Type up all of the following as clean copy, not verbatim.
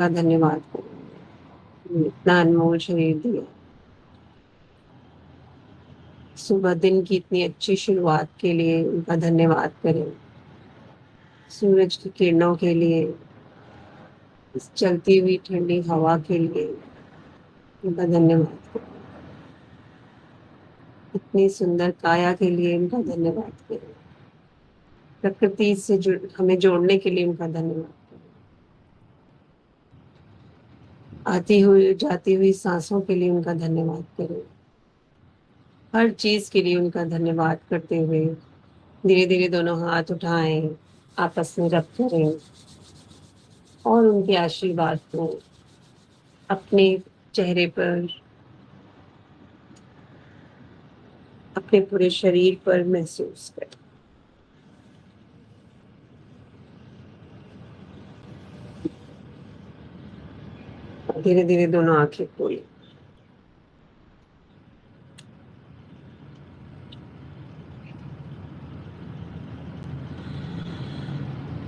का धन्यवाद करें, इतना अनमोल शरीर दिया। सुबह दिन की इतनी अच्छी शुरुआत के लिए उनका धन्यवाद करें। सूरज की किरणों के लिए, इस चलती हुई ठंडी हवा के लिए उनका धन्यवाद करें। इतनी सुंदर काया के लिए उनका धन्यवाद करें। प्रकृति से हमें जोड़ने के लिए उनका धन्यवाद करें। आती हुई जाती हुई सांसों के लिए उनका धन्यवाद करें। हर चीज के लिए उनका धन्यवाद करते हुए धीरे धीरे दोनों हाथ उठाएं, आपस में रब करें और उनके आशीर्वाद को अपने चेहरे पर, अपने पूरे शरीर पर महसूस करें। धीरे धीरे दोनों आंखें खोलें।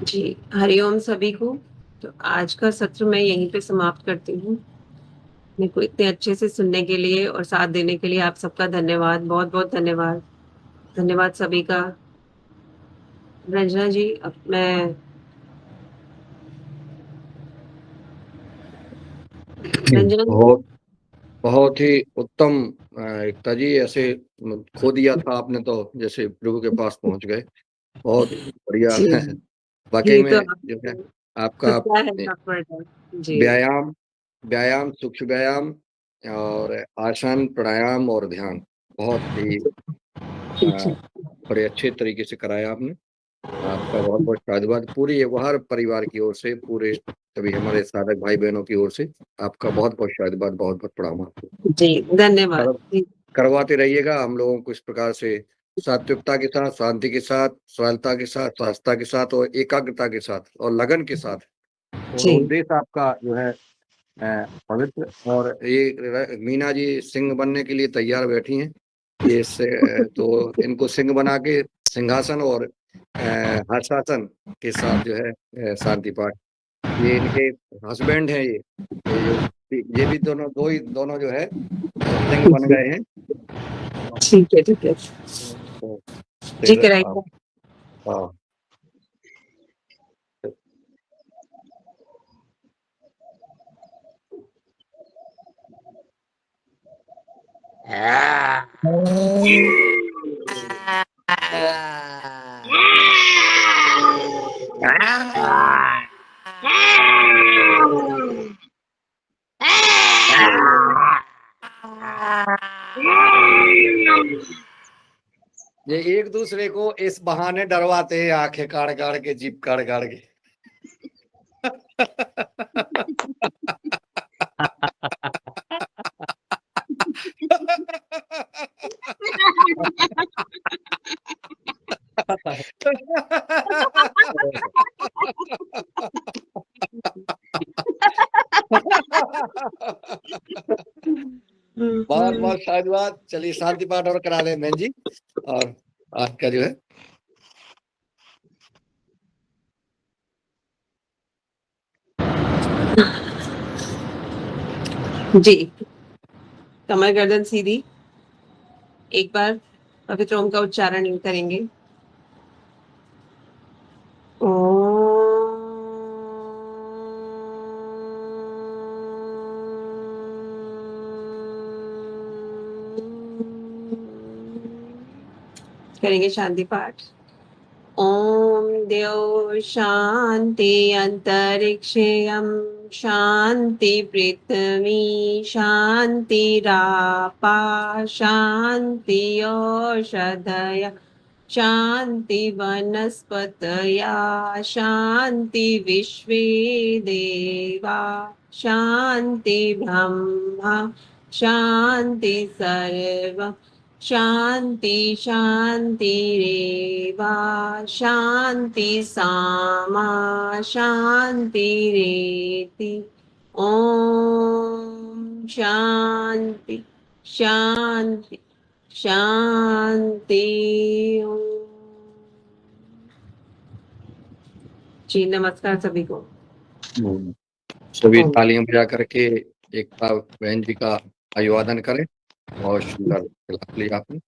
जी, हरिओम सभी को। तो आज का सत्र मैं यहीं पे समाप्त करती हूँ। मेरे को इतने अच्छे से सुनने के लिए और साथ देने के लिए आप सबका धन्यवाद, बहुत बहुत धन्यवाद। धन्यवाद सभी का। रंजना जी, अब मैं रंजना जी। बहुत बहुत ही उत्तम एकता जी, ऐसे खो दिया था आपने तो जैसे प्रभु के पास पहुंच गए। बहुत बढ़िया जी, वाकई ये तो में जो है आपका खुद का है एफर्ट है। जी व्यायाम व्यायाम सूक्ष्म व्यायाम और आसन प्राणायाम और ध्यान बहुत ही जी बड़े अच्छे तरीके से कराया आपने। आपका बहुत बहुत साधुवाद पूरी व्यवहार परिवार की ओर से, पूरे सभी हमारे साधक भाई बहनों की ओर से आपका बहुत बहुत साधुवाद, बहुत बहुत प्रणाम आपको। जी, धन्यवाद कर, जी। करवाते रहिएगा हम लोगों को इस प्रकार से, सात्विकता के साथ, शांति के साथ, सरलता के साथ, स्वास्थ्य के साथ और एकाग्रता के साथ और लगन के साथ। और जी उद्देश्य आपका जो है पवित्र। और ये मीना जी सिंह बनने के लिए तैयार बैठी हैं। ये तो इनको सिंह बना के सिंहासन और हर्षासन के साथ जो है शांति पाठ, ये इनके हस्बैंड हैं। ये भी दोनों जो है सिंह बन जी, गए हैं। ठीक है, ठीक है तो जी, फिर आप, कराइए। हाँ, ये एक दूसरे को इस बहाने डरवाते हैं, आंखें काड़ काड़ के, जीप काड़ काड़ के। बहुत बहुत धन्यवाद। चलिए शांति पाठ और करा लें बहन जी। और आज का जो है जी, कमर गर्दन सीधी। एक बार पवित्र ओम का उच्चारण करेंगे। करेंगे शांति पाठ। ओम देव शांति अंतरिक्षेयम शांति पृथ्वी शांति रापा शांति औषधय शांति वनस्पतया शांति विश्वे देवा शांति ब्रह्मा शांति सर्व शांति शांतिरेवा शांति सामा शांतिरेति। ओम शांति शांति शांति। ओम। जी, नमस्कार सभी को। सभी ओम तालियां बजा करके एकता बहन जी का अभिवादन करें। बहुत सुंदर खिला लिया आपने।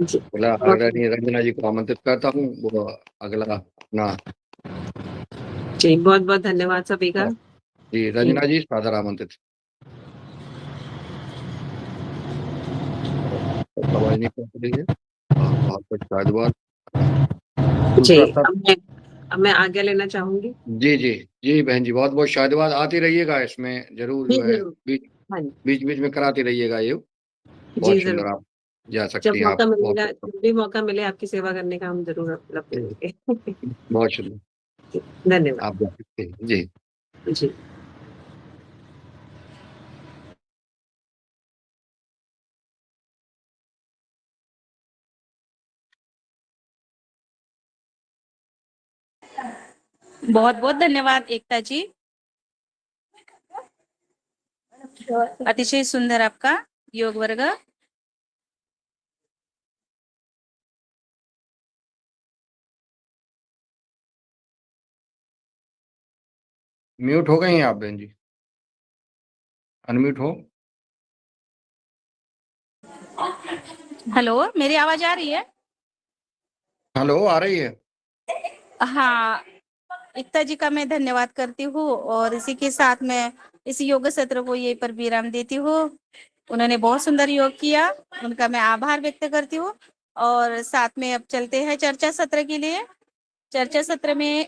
जी बोला बहुत आदरणीय रंजना जी को आमंत्रित करता हूँ, वो अगला अपना। जी बहुत बहुत धन्यवाद सभी का। जी रंजना जी सादर आमंत्रित। आवाज नहीं पहुंच रही है। बहुत बहुत धन्यवाद। जी दूसरा सब। अब मैं आज्ञा लेना चाहूंगी। जी जी जी बहन जी, बहुत बहुत शायदवाद। आती रहिएगा इसमें जरूर, जी जो है जरूर। बीच हाँ जी। बीच बीच में कराती रहिएगा ये। जी बहुत सुंदर, जरूर। आप जा जब सकती हैं आप। मौका बहुत मिलेगा, जब भी मौका मिले आपकी सेवा करने का हम जरूर उपलब्ध रहेंगे। बहुत शुक्रिया। धन्यवाद। आप जा सकते हैं जी। जी बहुत बहुत धन्यवाद एकता जी, अतिशय सुंदर आपका योग वर्ग। म्यूट हो गई हैं आप बहन जी, अनम्यूट हो। हेलो, मेरी आवाज आ रही है? हेलो, आ रही है। हाँ, एकता जी का मैं धन्यवाद करती हूँ और इसी के साथ मैं इस योग सत्र को यहीं पर विराम देती हूँ। उन्होंने बहुत सुंदर योग किया, उनका मैं आभार व्यक्त करती हूँ। और साथ में अब चलते हैं चर्चा सत्र के लिए। चर्चा सत्र में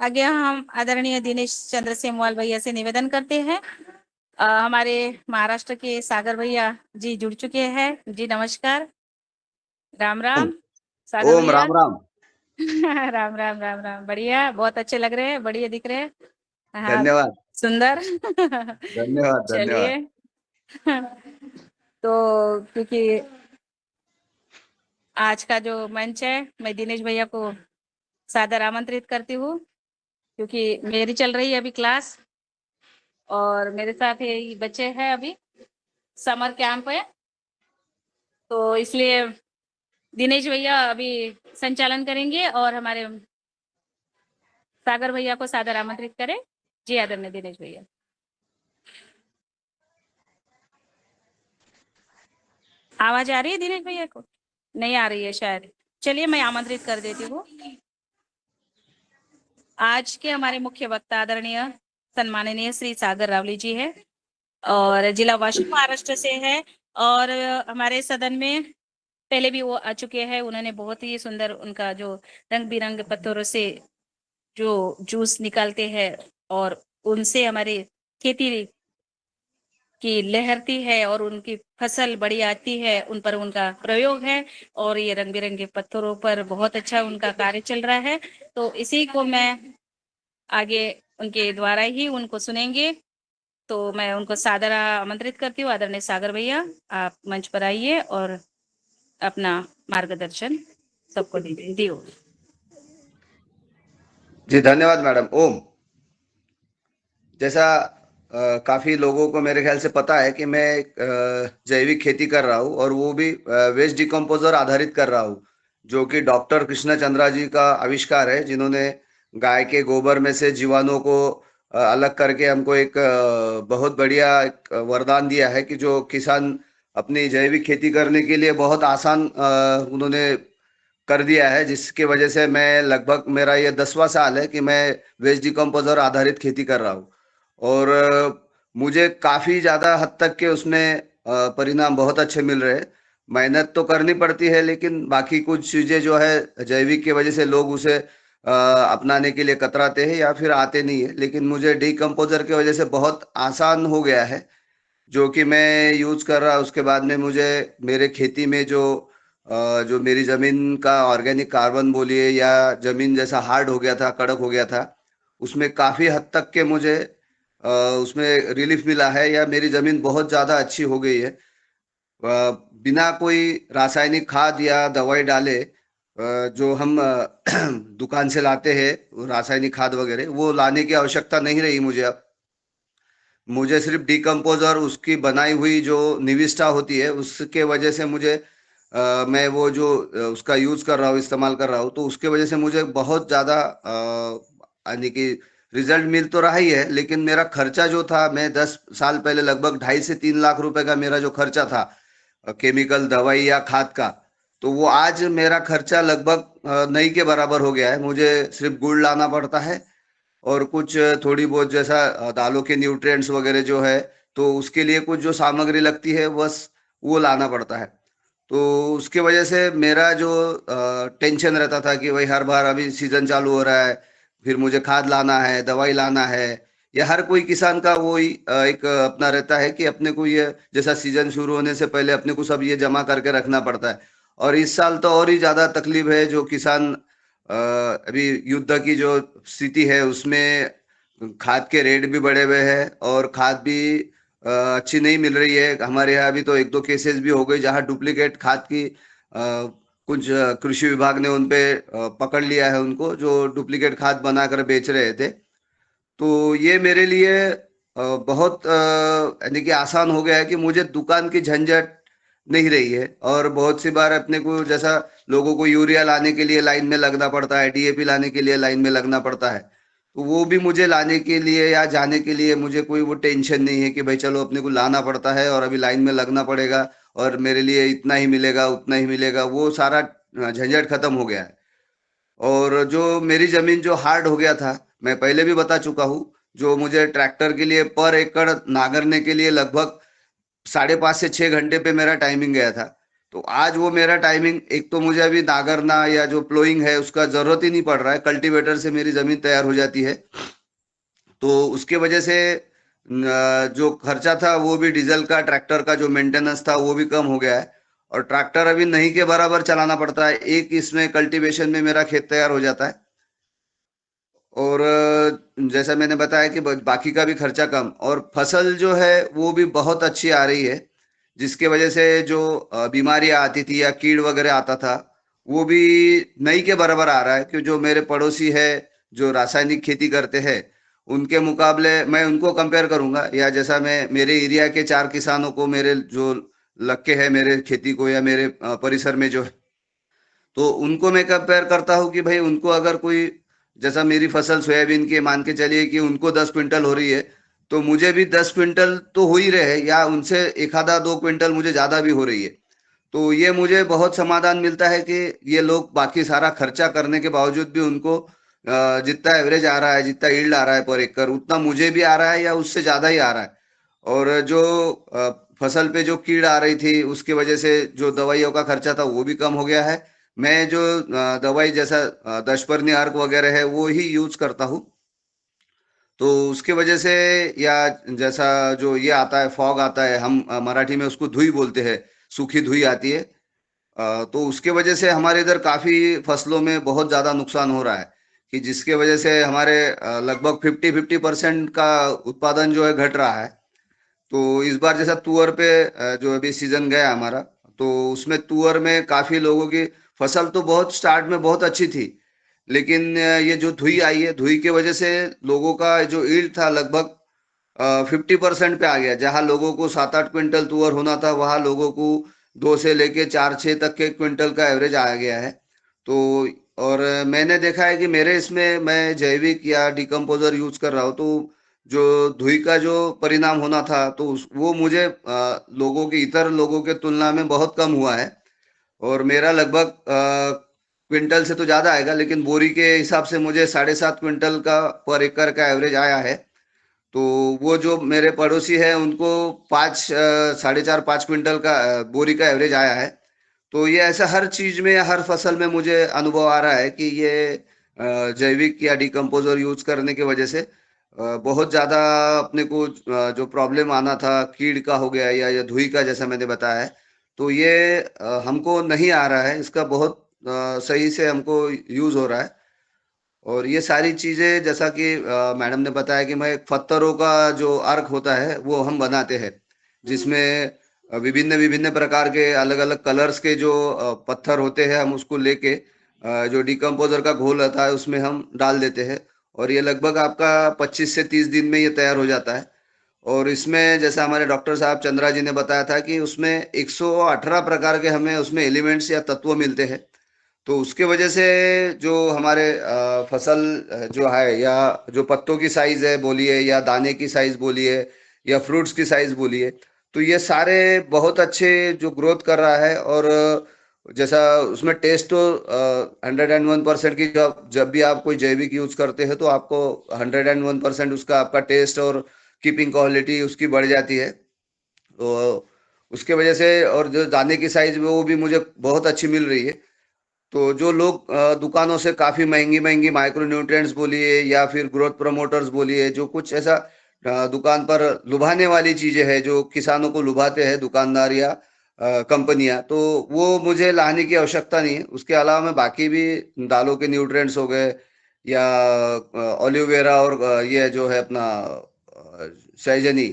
आगे हम आदरणीय दिनेश चंद्र सेमवाल भैया से निवेदन करते हैं। हमारे महाराष्ट्र के सागर भैया जी जुड़ चुके हैं। जी नमस्कार, राम राम सागर ओम भैया। राम राम। राम राम राम राम, बढ़िया, बहुत अच्छे लग रहे हैं, बढ़िया दिख रहे हैं। हाँ, धन्यवाद सुंदर। धन्यवाद धन्यवाद। चलिए। तो क्योंकि आज का जो मंच है, मैं दिनेश भैया को सादर आमंत्रित करती हूँ, क्योंकि मेरी चल रही है अभी क्लास और मेरे साथ ये बच्चे हैं अभी समर कैंप है, तो इसलिए दिनेश भैया अभी संचालन करेंगे और हमारे सागर भैया को सादर आमंत्रित करें। जी आदरणीय दिनेश भैया। आवाज आ रही है दिनेश भैया को? नहीं आ रही है शायद। चलिए मैं आमंत्रित कर देती हूँ। आज के हमारे मुख्य वक्ता आदरणीय सम्माननीय श्री सागर रावली जी है और जिला वाशिम महाराष्ट्र से है। और हमारे सदन में पहले भी वो आ चुके हैं। उन्होंने बहुत ही सुंदर उनका जो रंग बिरंगे पत्थरों से जो जूस निकालते हैं और उनसे हमारी खेती की लहरती है और उनकी फसल बड़ी आती है, उन पर उनका प्रयोग है। और ये रंग बिरंगे पत्थरों पर बहुत अच्छा उनका कार्य चल रहा है। तो इसी को मैं आगे उनके द्वारा ही उनको सुनेंगे। तो मैं उनको सादर आमंत्रित करती हूँ। आदरणीय सागर भैया, आप मंच पर आइए और अपना मार्गदर्शन सबको दीजिए। जी धन्यवाद मैडम। ओम, जैसा काफी लोगों को मेरे ख्याल से पता है कि मैं जैविक खेती कर रहा हूँ और वो भी वेस्ट डिकम्पोजर आधारित कर रहा हूँ, जो कि डॉक्टर कृष्ण चंद्रा जी का आविष्कार है, जिन्होंने गाय के गोबर में से जीवाणुओं को अलग करके हमको एक बहुत बढ़िया एक वरदान दिया है कि जो किसान अपनी जैविक खेती करने के लिए बहुत आसान उन्होंने कर दिया है, जिसकी वजह से मैं लगभग मेरा ये 10वां साल है कि मैं वेस्ट डिकम्पोजर आधारित खेती कर रहा हूँ। और मुझे काफ़ी ज़्यादा हद तक के उसमें परिणाम बहुत अच्छे मिल रहे हैं। मेहनत तो करनी पड़ती है, लेकिन बाकी कुछ चीज़ें जो है जैविक की वजह से लोग उसे अपनाने के लिए कतराते हैं या फिर आते नहीं है, लेकिन मुझे डिकम्पोजर की वजह से बहुत आसान हो गया है, जो कि मैं यूज़ कर रहा। उसके बाद में मुझे मेरे खेती में जो मेरी ज़मीन का ऑर्गेनिक कार्बन बोलिए या ज़मीन जैसा हार्ड हो गया था, कड़क हो गया था, उसमें काफ़ी हद तक के मुझे उसमें रिलीफ मिला है, या मेरी ज़मीन बहुत ज़्यादा अच्छी हो गई है। बिना कोई रासायनिक खाद या दवाई डाले जो हम दुकान से लाते हैं रासायनिक खाद वगैरह, वो लाने की आवश्यकता नहीं रही मुझे अब। मुझे सिर्फ डिकम्पोजर उसकी बनाई हुई जो निविष्ठा होती है उसके वजह से मुझे मैं वो जो उसका यूज कर रहा हूँ, इस्तेमाल कर रहा हूँ, तो उसके वजह से मुझे बहुत ज़्यादा यानी कि रिजल्ट मिल तो रहा ही है, लेकिन मेरा खर्चा जो था, मैं 10 साल पहले लगभग 2.5 से 3 लाख रुपए का मेरा जो खर्चा था केमिकल दवाई या खाद का, तो वो आज मेरा खर्चा लगभग नहीं के बराबर हो गया है। मुझे सिर्फ गुड़ लाना पड़ता है और कुछ थोड़ी बहुत जैसा दालों के न्यूट्रिएंट्स वगैरह जो है, तो उसके लिए कुछ जो सामग्री लगती है बस वो लाना पड़ता है। तो उसकी वजह से मेरा जो टेंशन रहता था कि भाई हर बार अभी सीजन चालू हो रहा है, फिर मुझे खाद लाना है, दवाई लाना है, या हर कोई किसान का वो ही एक अपना रहता है कि अपने को ये जैसा सीजन शुरू होने से पहले अपने को सब ये जमा करके रखना पड़ता है। और इस साल तो और ही ज्यादा तकलीफ है, जो किसान अभी युद्ध की जो स्थिति है उसमें खाद के रेट भी बढ़े हुए हैं और खाद भी अच्छी नहीं मिल रही है। हमारे यहाँ अभी तो 1-2 केसेस भी हो गए जहाँ डुप्लीकेट खाद की कुछ कृषि विभाग ने उनपे पकड़ लिया है उनको, जो डुप्लीकेट खाद बनाकर बेच रहे थे। तो ये मेरे लिए बहुत यानी कि आसान हो गया है कि मुझे दुकान की झंझट नहीं रही है। और बहुत सी बार अपने को जैसा लोगों को यूरिया लाने के लिए लाइन में लगना पड़ता है, डीएपी लाने के लिए लाइन में लगना पड़ता है, तो वो भी मुझे लाने के लिए या जाने के लिए मुझे कोई वो टेंशन नहीं है कि भाई चलो अपने को लाना पड़ता है और अभी लाइन में लगना पड़ेगा और मेरे लिए इतना ही मिलेगा उतना ही मिलेगा, वो सारा झंझट खत्म हो गया है। और जो मेरी जमीन जो हार्ड हो गया था, मैं पहले भी बता चुका हूँ, जो मुझे ट्रैक्टर के लिए पर एकड़ नागरने के लिए लगभग 5.5 से 6 घंटे पे मेरा टाइमिंग गया था, तो आज वो मेरा टाइमिंग, एक तो मुझे अभी नागरना या जो प्लोइंग है उसका जरूरत ही नहीं पड़ रहा है, कल्टीवेटर से मेरी जमीन तैयार हो जाती है। तो उसके वजह से जो खर्चा था वो भी डीजल का, ट्रैक्टर का जो मेंटेनेंस था वो भी कम हो गया है। और ट्रैक्टर अभी नहीं के बराबर चलाना पड़ता है, एक इसमें कल्टीवेशन में मेरा खेत तैयार हो जाता है। और जैसा मैंने बताया कि बाकी का भी खर्चा कम, और फसल जो है वो भी बहुत अच्छी आ रही है, जिसके वजह से जो बीमारियां आती थी या कीड़ वगैरह आता था वो भी नहीं के बराबर आ रहा है। कि जो मेरे पड़ोसी है जो रासायनिक खेती करते हैं, उनके मुकाबले मैं उनको कंपेयर करूंगा, या जैसा मैं मेरे एरिया के 4 किसानों को, मेरे जो लक्के है मेरे खेती को या मेरे परिसर में जो है, तो उनको मैं कंपेयर करता हूँ कि भाई उनको अगर कोई, जैसा मेरी फसल सोयाबीन की मान के चलिए कि उनको 10 क्विंटल हो रही है, तो मुझे भी 10 क्विंटल तो हो ही रहे, या उनसे 1-2 क्विंटल मुझे ज्यादा भी हो रही है। तो ये मुझे बहुत समाधान मिलता है कि ये लोग बाकी सारा खर्चा करने के बावजूद भी उनको जितना एवरेज आ रहा है, जितना यील्ड आ रहा है पर एकड़, उतना मुझे भी आ रहा है या उससे ज्यादा ही आ रहा है। और जो फसल पे जो कीड़ आ रही थी उसकी वजह से जो दवाइयों का खर्चा था वो भी कम हो गया है। मैं जो दवाई जैसा दशपर्णी अर्क वगैरह है वो ही यूज करता हूँ। तो उसके वजह से, या जैसा जो ये आता है फॉग आता है, हम मराठी में उसको धुई बोलते हैं, सूखी धुई आती है, तो उसके वजह से हमारे इधर काफी फसलों में बहुत ज्यादा नुकसान हो रहा है, कि जिसके वजह से हमारे लगभग 50% का उत्पादन जो है घट रहा है। तो इस बार जैसा तुअर पे जो अभी सीजन गया हमारा, तो उसमें तुअर में काफी लोगों की फसल तो बहुत स्टार्ट में बहुत अच्छी थी, लेकिन ये जो धुई आई है, धुई की वजह से लोगों का जो ईल्ड था लगभग 50% पे आ गया। जहां लोगों को 7-8 क्विंटल तुअर होना था, वहां लोगों को 2 से लेके 4-6 तक के क्विंटल का एवरेज आ गया है। तो और मैंने देखा है कि मेरे इसमें मैं जैविक या डिकम्पोजर यूज कर रहा हूँ, तो जो धुई का जो परिणाम होना था तो वो मुझे लोगों के, इतर लोगों के तुलना में बहुत कम हुआ है। और मेरा लगभग क्विंटल से तो ज्यादा आएगा, लेकिन बोरी के हिसाब से मुझे 7.5 क्विंटल का पर एकड़ का एवरेज आया है। तो वो जो मेरे पड़ोसी है उनको 4.5 क्विंटल का बोरी का एवरेज आया है। तो ये ऐसा हर चीज में या हर फसल में मुझे अनुभव आ रहा है कि ये जैविक या डिकम्पोजर यूज करने की वजह से बहुत ज्यादा अपने को जो प्रॉब्लम आना था, कीड़ का हो गया या धुई का जैसा मैंने बताया है, तो ये हमको नहीं आ रहा है। इसका बहुत सही से हमको यूज हो रहा है। और ये सारी चीजें जैसा कि मैडम ने बताया कि मैं पत्थरों का जो अर्क होता है वो हम बनाते हैं, जिसमें विभिन्न विभिन्न प्रकार के अलग अलग कलर्स के जो पत्थर होते हैं, हम उसको लेके जो डिकम्पोजर का घोल होता है उसमें हम डाल देते हैं, और ये लगभग आपका 25 से 30 दिन में ये तैयार हो जाता है। और इसमें जैसा हमारे डॉक्टर साहब चंद्रा जी ने बताया था कि उसमें 118 प्रकार के हमें उसमें एलिमेंट्स या तत्व मिलते हैं। तो उसके वजह से जो हमारे फसल जो है, या जो पत्तों की साइज है बोलिए, या दाने की साइज बोलिए, या फ्रूट्स की साइज बोलिए, तो ये सारे बहुत अच्छे जो ग्रोथ कर रहा है। और जैसा उसमें टेस्ट तो 101% की, जब भी आप कोई जैविक यूज करते हैं तो आपको 101% उसका आपका टेस्ट और कीपिंग क्वालिटी उसकी बढ़ जाती है। तो उसके वजह से, और जो दाने की साइज वो भी मुझे बहुत अच्छी मिल रही है। तो जो लोग दुकानों से काफी महंगी महंगी माइक्रो न्यूट्रिएंट्स बोलिए या फिर ग्रोथ प्रमोटर्स बोलिए, जो कुछ ऐसा दुकान पर लुभाने वाली चीजें हैं, जो किसानों को लुभाते हैं दुकानदार या कंपनियां, तो वो मुझे लाने की आवश्यकता नहीं है। उसके अलावा मैं बाकी भी दालों के न्यूट्रिएंट्स हो गए, या ऑलिवेरा, और ये जो है अपना सहजनी,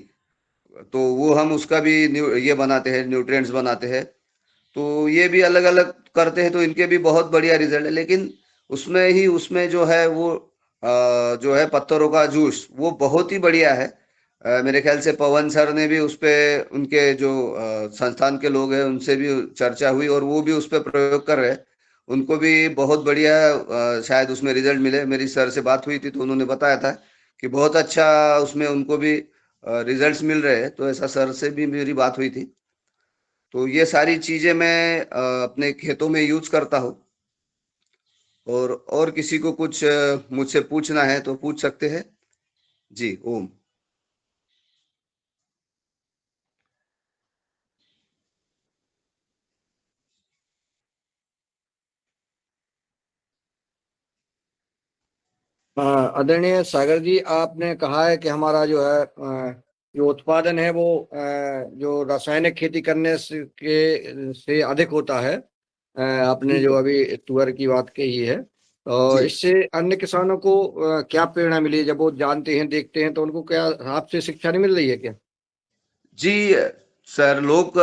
तो वो हम उसका भी ये बनाते हैं, न्यूट्रिएंट्स बनाते हैं। तो ये भी अलग अलग करते हैं, तो इनके भी बहुत बढ़िया रिजल्ट है। लेकिन उसमें जो है वो जो है पत्थरों का जूस, वो बहुत ही बढ़िया है। मेरे ख्याल से पवन सर ने भी उस पे, उनके जो संस्थान के लोग हैं उनसे भी चर्चा हुई, और वो भी उस पे प्रयोग कर रहे हैं। उनको भी बहुत बढ़िया शायद उसमें रिजल्ट मिले। मेरी सर से बात हुई थी तो उन्होंने बताया था कि बहुत अच्छा उसमें उनको भी रिजल्ट्स मिल रहे हैं। तो ऐसा सर से भी मेरी बात हुई थी। तो ये सारी चीजें मैं अपने खेतों में यूज करता हूँ। और किसी को कुछ मुझसे पूछना है तो पूछ सकते हैं। जी, ओम। आदरणीय सागर जी, आपने कहा है कि हमारा जो है जो उत्पादन है वो जो रासायनिक खेती करने से अधिक होता है। आपने जो अभी तुअर की बात कही है, तो जी इससे अन्य किसानों को क्या प्रेरणा मिली? जब वो जानते हैं, देखते हैं, तो उनको क्या आपसे शिक्षा नहीं मिल रही है क्या? जी सर, लोग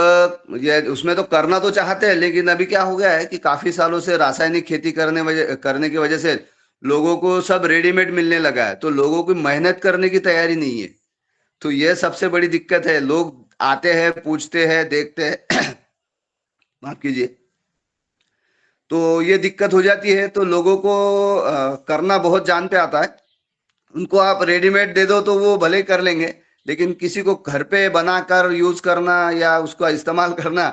ये उसमें तो करना तो चाहते हैं, लेकिन अभी क्या हो गया है कि काफी सालों से रासायनिक खेती करने की वजह से लोगों को सब रेडीमेड मिलने लगा है, तो लोगों की मेहनत करने की तैयारी नहीं है। तो ये सबसे बड़ी दिक्कत है। लोग आते हैं, पूछते हैं, देखते हैं माफ कीजिए, तो ये दिक्कत हो जाती है। तो लोगों को करना बहुत जान पे आता है। उनको आप रेडीमेड दे दो तो वो भले ही कर लेंगे, लेकिन किसी को घर पे बनाकर यूज करना या उसका इस्तेमाल करना,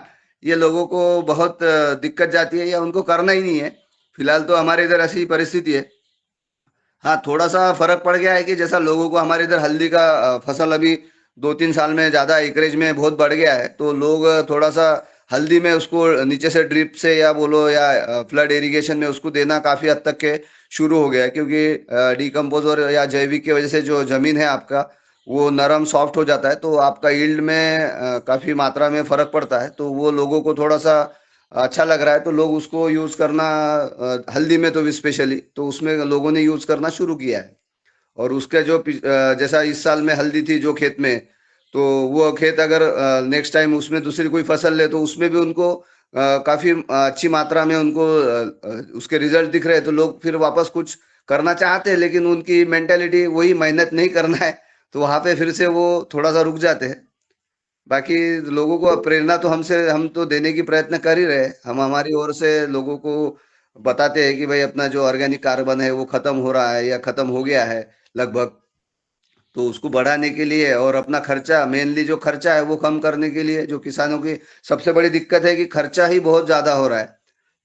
ये लोगों को बहुत दिक्कत जाती है, या उनको करना ही नहीं है। फिलहाल तो हमारे इधर ऐसी परिस्थिति है। हाँ, थोड़ा सा फर्क पड़ गया है कि जैसा लोगों को हमारे इधर हल्दी का फसल अभी 2-3 साल में ज्यादा एकरेज में बहुत बढ़ गया है, तो लोग थोड़ा सा हल्दी में उसको नीचे से ड्रिप से या बोलो या फ्लड इरिगेशन में उसको देना काफी हद तक के शुरू हो गया है। क्योंकि डिकम्पोजर या जैविक की वजह से जो जमीन है आपका, वो नरम सॉफ्ट हो जाता है, तो आपका यील्ड में काफी मात्रा में फर्क पड़ता है। तो वो लोगों को थोड़ा सा अच्छा लग रहा है, तो लोग उसको यूज करना, हल्दी में तो स्पेशली, तो उसमें लोगों ने यूज करना शुरू किया है। और उसके जो जैसा इस साल में हल्दी थी जो खेत में, तो वो खेत अगर नेक्स्ट टाइम उसमें दूसरी कोई फसल ले तो उसमें भी उनको काफी अच्छी मात्रा में उनको उसके रिजल्ट दिख रहे हैं। तो लोग फिर वापस कुछ करना चाहते हैं, लेकिन उनकी मेंटेलिटी वही मेहनत नहीं करना है, तो वहां पे फिर से वो थोड़ा सा रुक जाते हैं। बाकी लोगों को प्रेरणा तो हम तो देने की प्रयत्न कर ही रहे हैं। हम हमारी ओर से लोगों को बताते हैं कि भाई अपना जो ऑर्गेनिक कार्बन है वो खत्म हो रहा है या खत्म हो गया है लगभग। तो उसको बढ़ाने के लिए और अपना खर्चा, मेनली जो खर्चा है वो कम करने के लिए, जो किसानों की सबसे बड़ी दिक्कत है कि खर्चा ही बहुत ज्यादा हो रहा है,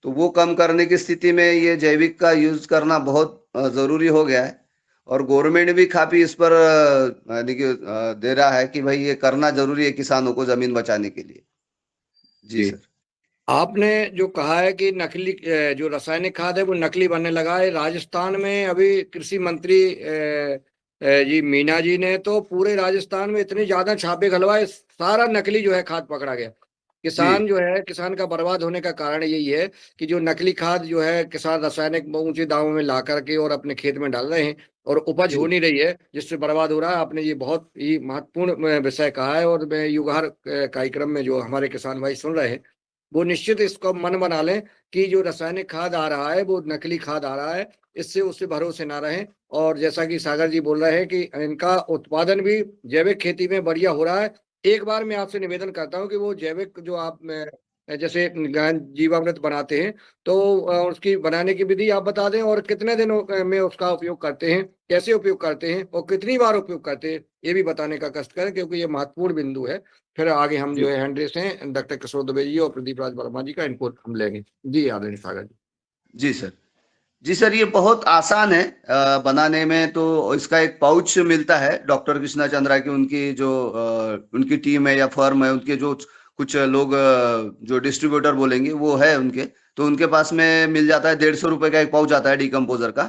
तो वो कम करने की स्थिति में ये जैविक का यूज करना बहुत जरूरी हो गया है। और गवर्नमेंट भी काफी इस पर यानी कि दे रहा है कि भाई ये करना जरूरी है किसानों को जमीन बचाने के लिए। जी जी। सर। आपने जो कहा है कि नकली जो रासायनिक खाद है वो नकली बनने लगा है, राजस्थान में अभी कृषि मंत्री जी मीना जी ने तो पूरे राजस्थान में इतने ज्यादा छापे खलवाए, सारा नकली जो है खाद पकड़ा गया। जी किसान का बर्बाद होने का कारण यही है कि जो नकली खाद जो है किसान रासायनिक ऊंचे दामों में ला करके और अपने खेत में डाल रहे हैं, और उपज जी हो नहीं रही है, जिससे बर्बाद हो रहा है। आपने ये बहुत ही महत्वपूर्ण विषय कहा है, और मैं युगहर कार्यक्रम में जो हमारे किसान भाई सुन रहे हैं वो निश्चित इसको मन बना लें कि जो रासायनिक खाद आ रहा है वो नकली खाद आ रहा है, इससे उससे भरोसे ना रहें। और जैसा कि सागर जी बोल रहे हैं कि इनका उत्पादन भी जैविक खेती में बढ़िया हो रहा है। एक बार मैं आपसे निवेदन करता हूं कि वो जैविक जो आप जैसे जीवामृत बनाते हैं, तो उसकी बनाने की विधि आप बता दें, और कितने दिनों में उसका उपयोग करते हैं, कैसे उपयोग करते हैं और कितनी बार उपयोग करते हैं, ये भी बताने का कष्ट करें, क्योंकि ये महत्वपूर्ण बिंदु है। फिर आगे हम जो है हैंड्रेस हैं डॉक्टर किशोर दुबे जी और प्रदीप राज वर्मा जी का इनपुट हम लेंगे। जी आदरणीय सागर जी। जी सर। जी सर, ये बहुत आसान है बनाने में। तो इसका एक पाउच मिलता है डॉक्टर कृष्णा चंद्रा की, उनकी जो उनकी टीम है या फर्म है, उनके जो कुछ लोग जो डिस्ट्रीब्यूटर बोलेंगे वो है उनके, तो उनके पास में मिल जाता है। 150 रुपए का एक पाउच आता है डिकम्पोजर का।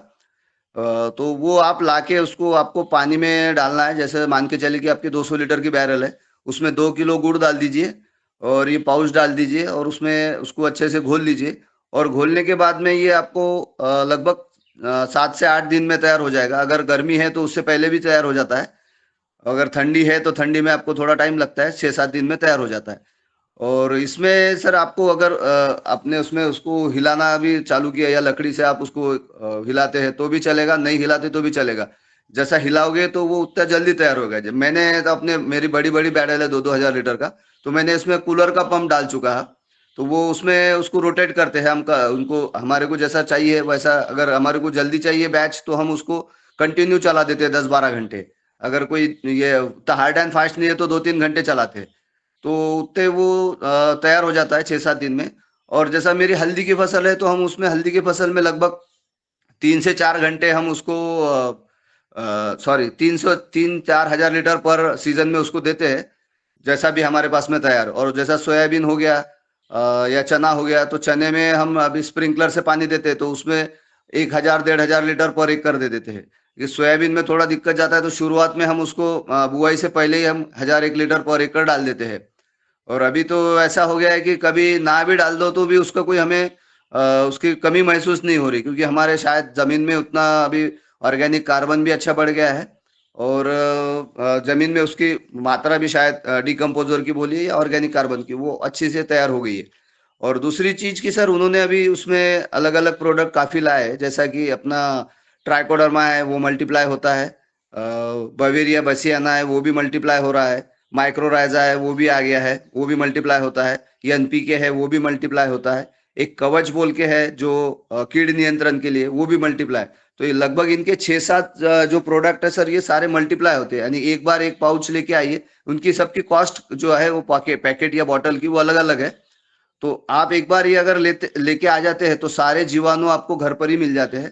तो वो आप लाके उसको आपको पानी में डालना है। जैसे मान के चलिए कि आपकी 200 लीटर की बैरल है, उसमें 2 किलो गुड़ डाल दीजिए और ये पाउच डाल दीजिए और उसमें उसको अच्छे से घोल लीजिए। और घोलने के बाद में ये आपको लगभग 7 से 8 दिन में तैयार हो जाएगा। अगर गर्मी है तो उससे पहले भी तैयार हो जाता है, अगर ठंडी है तो ठंडी में आपको थोड़ा टाइम लगता है, 6-7 दिन में तैयार हो जाता है। और इसमें सर आपको अगर आपने उसमें उसको हिलाना भी चालू किया या लकड़ी से आप उसको हिलाते हैं तो भी चलेगा, नहीं हिलाते तो भी चलेगा। जैसा हिलाओगे तो वो उतना जल्दी तैयार होगा। जब मैंने तो अपने मेरी बड़ी बड़ी बैरल है 2-2 हजार लीटर का, तो मैंने इसमें कूलर का पंप डाल चुका है। तो वो उसमें उसको रोटेट करते हैं हम उनको हमारे को जैसा चाहिए वैसा। अगर हमारे को जल्दी चाहिए बैच तो हम उसको कंटिन्यू चला देते हैं 10-12 घंटे। अगर कोई ये हार्ड एंड फास्ट नहीं है तो 2-3 घंटे चलाते हैं, तो उतने वो तैयार हो जाता है 6-7 दिन में। और जैसा मेरी हल्दी की फसल है तो हम उसमें हल्दी की फसल में लगभग 3 से 4 घंटे हम उसको सॉरी 3-4 हजार लीटर पर सीजन में उसको देते हैं, जैसा भी हमारे पास में तैयार। और जैसा सोयाबीन हो गया या चना हो गया, तो चने में हम अभी स्प्रिंकलर से पानी देते हैं तो उसमें 1,000-1,500 लीटर पर एकड़ दे देते हैं। ये सोयाबीन में थोड़ा दिक्कत जाता है, तो शुरुआत में हम उसको बुआई से पहले ही हम 1,001 लीटर पर एकड़ डाल देते हैं। और अभी तो ऐसा हो गया है कि कभी ना भी डाल दो तो भी उसका कोई हमें उसकी कमी महसूस नहीं हो रही, क्योंकि हमारे शायद जमीन में उतना अभी ऑर्गेनिक कार्बन भी अच्छा बढ़ गया है। और जमीन में उसकी मात्रा भी शायद डिकम्पोजर की बोलिए या ऑर्गेनिक कार्बन की, वो अच्छी से तैयार हो गई है। और दूसरी चीज की सर, उन्होंने अभी उसमें अलग अलग प्रोडक्ट काफी लाए हैं, जैसा कि अपना ट्राइकोडर्मा है वो मल्टीप्लाई होता है, बवेरिया बसियाना है वो भी मल्टीप्लाई हो रहा है, माइक्रोराइजा है वो भी आ गया है, वो भी मल्टीप्लाई होता है, एनपीके है वो भी मल्टीप्लाई होता है, एक कवच बोल के है जो कीड़ नियंत्रण के लिए, वो भी मल्टीप्लाई। तो ये लगभग इनके 6-7 जो प्रोडक्ट है सर, ये सारे मल्टीप्लाई होते हैं। यानी एक बार एक पाउच लेके आइए, उनकी सबकी कॉस्ट जो है वो पैकेट या बॉटल की वो अलग अलग है। तो आप एक बार ये अगर लेके आ जाते हैं तो सारे जीवाणु आपको घर पर ही मिल जाते हैं।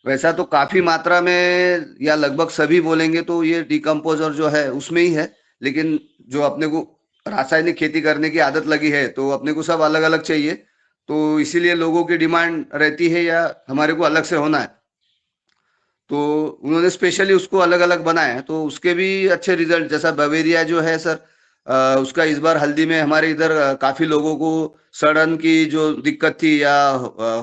वैसा तो काफी मात्रा में या लगभग सभी बोलेंगे तो ये डिकम्पोजर जो है उसमें ही है, लेकिन जो अपने को रासायनिक खेती करने की आदत लगी है तो अपने को सब अलग अलग चाहिए, तो इसीलिए लोगों की डिमांड रहती है या हमारे को अलग से होना है, तो उन्होंने स्पेशली उसको अलग अलग बनाया है। तो उसके भी अच्छे रिजल्ट, जैसा बवेरिया जो है सर, उसका इस बार हल्दी में हमारे इधर काफी लोगों को सड़न की जो दिक्कत थी या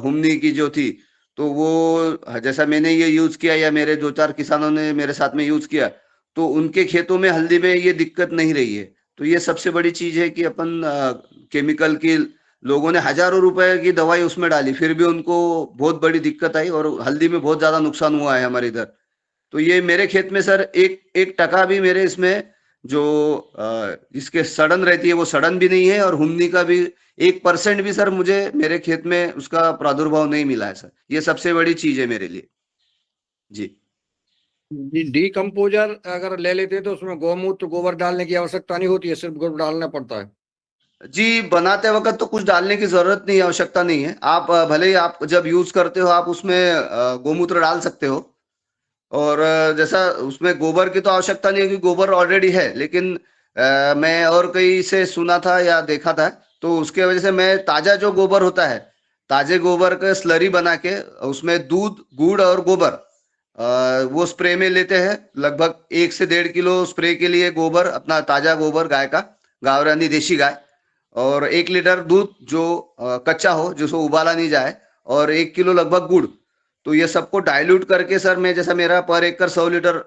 हुमनी की जो थी, तो वो जैसा मैंने ये यूज किया या मेरे 2-4 किसानों ने मेरे साथ में यूज किया, तो उनके खेतों में हल्दी में ये दिक्कत नहीं रही है। तो ये सबसे बड़ी चीज है कि अपन केमिकल की, लोगों ने हजारों रुपए की दवाई उसमें डाली फिर भी उनको बहुत बड़ी दिक्कत आई और हल्दी में बहुत ज्यादा नुकसान हुआ है हमारे इधर। तो ये मेरे खेत में सर 1% भी मेरे इसमें जो जिसके सड़न रहती है वो सड़न भी नहीं है, और हुमनी का भी 1% भी सर मुझे मेरे खेत में उसका प्रादुर्भाव नहीं मिला है सर। ये सबसे बड़ी चीज है मेरे लिए। जी डिकम्पोजर अगर ले लेते हैं तो उसमें गौमूत्र गोबर डालने की आवश्यकता नहीं होती है, सिर्फ गोबर डालना पड़ता है। जी, बनाते वक्त तो कुछ डालने की जरूरत नहीं, आवश्यकता नहीं है। आप भले ही आप जब यूज करते हो आप उसमें गोमूत्र डाल सकते हो। और जैसा उसमें गोबर की तो आवश्यकता नहीं है क्योंकि गोबर ऑलरेडी है, लेकिन मैं और कहीं से सुना था या देखा था, तो उसके वजह से मैं ताजा जो गोबर होता है, ताजे गोबर का स्लरी बना के उसमें दूध गुड़ और गोबर वो स्प्रे में लेते हैं। लगभग 1 से 1.5 किलो स्प्रे के लिए गोबर, अपना ताजा गोबर गाय का, गावरानी देशी गाय, और 1 लीटर दूध जो कच्चा हो जिसको उबाला नहीं जाए, और 1 किलो लगभग गुड़। तो ये सबको डाइल्यूट करके सर, मैं जैसा मेरा पर एकड़ 100 लीटर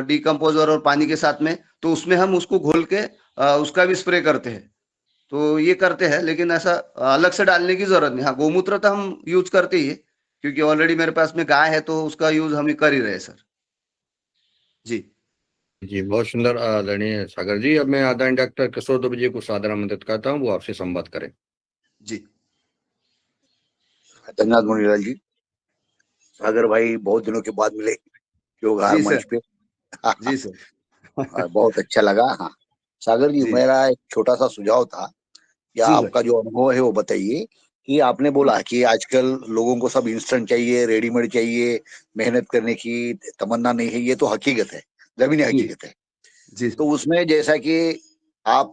डिकम्पोजर और पानी के साथ में, तो उसमें हम उसको घोल के उसका भी स्प्रे करते हैं। तो ये करते हैं, लेकिन ऐसा अलग से डालने की जरूरत नहीं। हाँ, गोमूत्र तो हम यूज करते ही है क्योंकि ऑलरेडी मेरे पास में गाय है, तो उसका यूज हम कर ही रहे सर। जी जी बहुत सुंदर आदरणीय सागर जी। अब मैं आदरणीय डॉक्टर किशोर दुबे जी को सादर आमंत्रित करता हूँ, वो आपसे संवाद करें। जी धन्यवाद मुनीलाल जी। सागर भाई बहुत दिनों के बाद मिले योगहार जी मंच सर। पे। जी सर। बहुत अच्छा लगा। हाँ सागर जी, जी मेरा एक छोटा सा सुझाव था, या जी आपका जो अनुभव है वो बताइए। कि आपने बोला कि आजकल लोगों को सब इंस्टेंट चाहिए, रेडीमेड चाहिए, मेहनत करने की तमन्ना नहीं है, ये तो हकीकत है, जमीनी जी हकीकत है। जी तो उसमें जैसा कि आप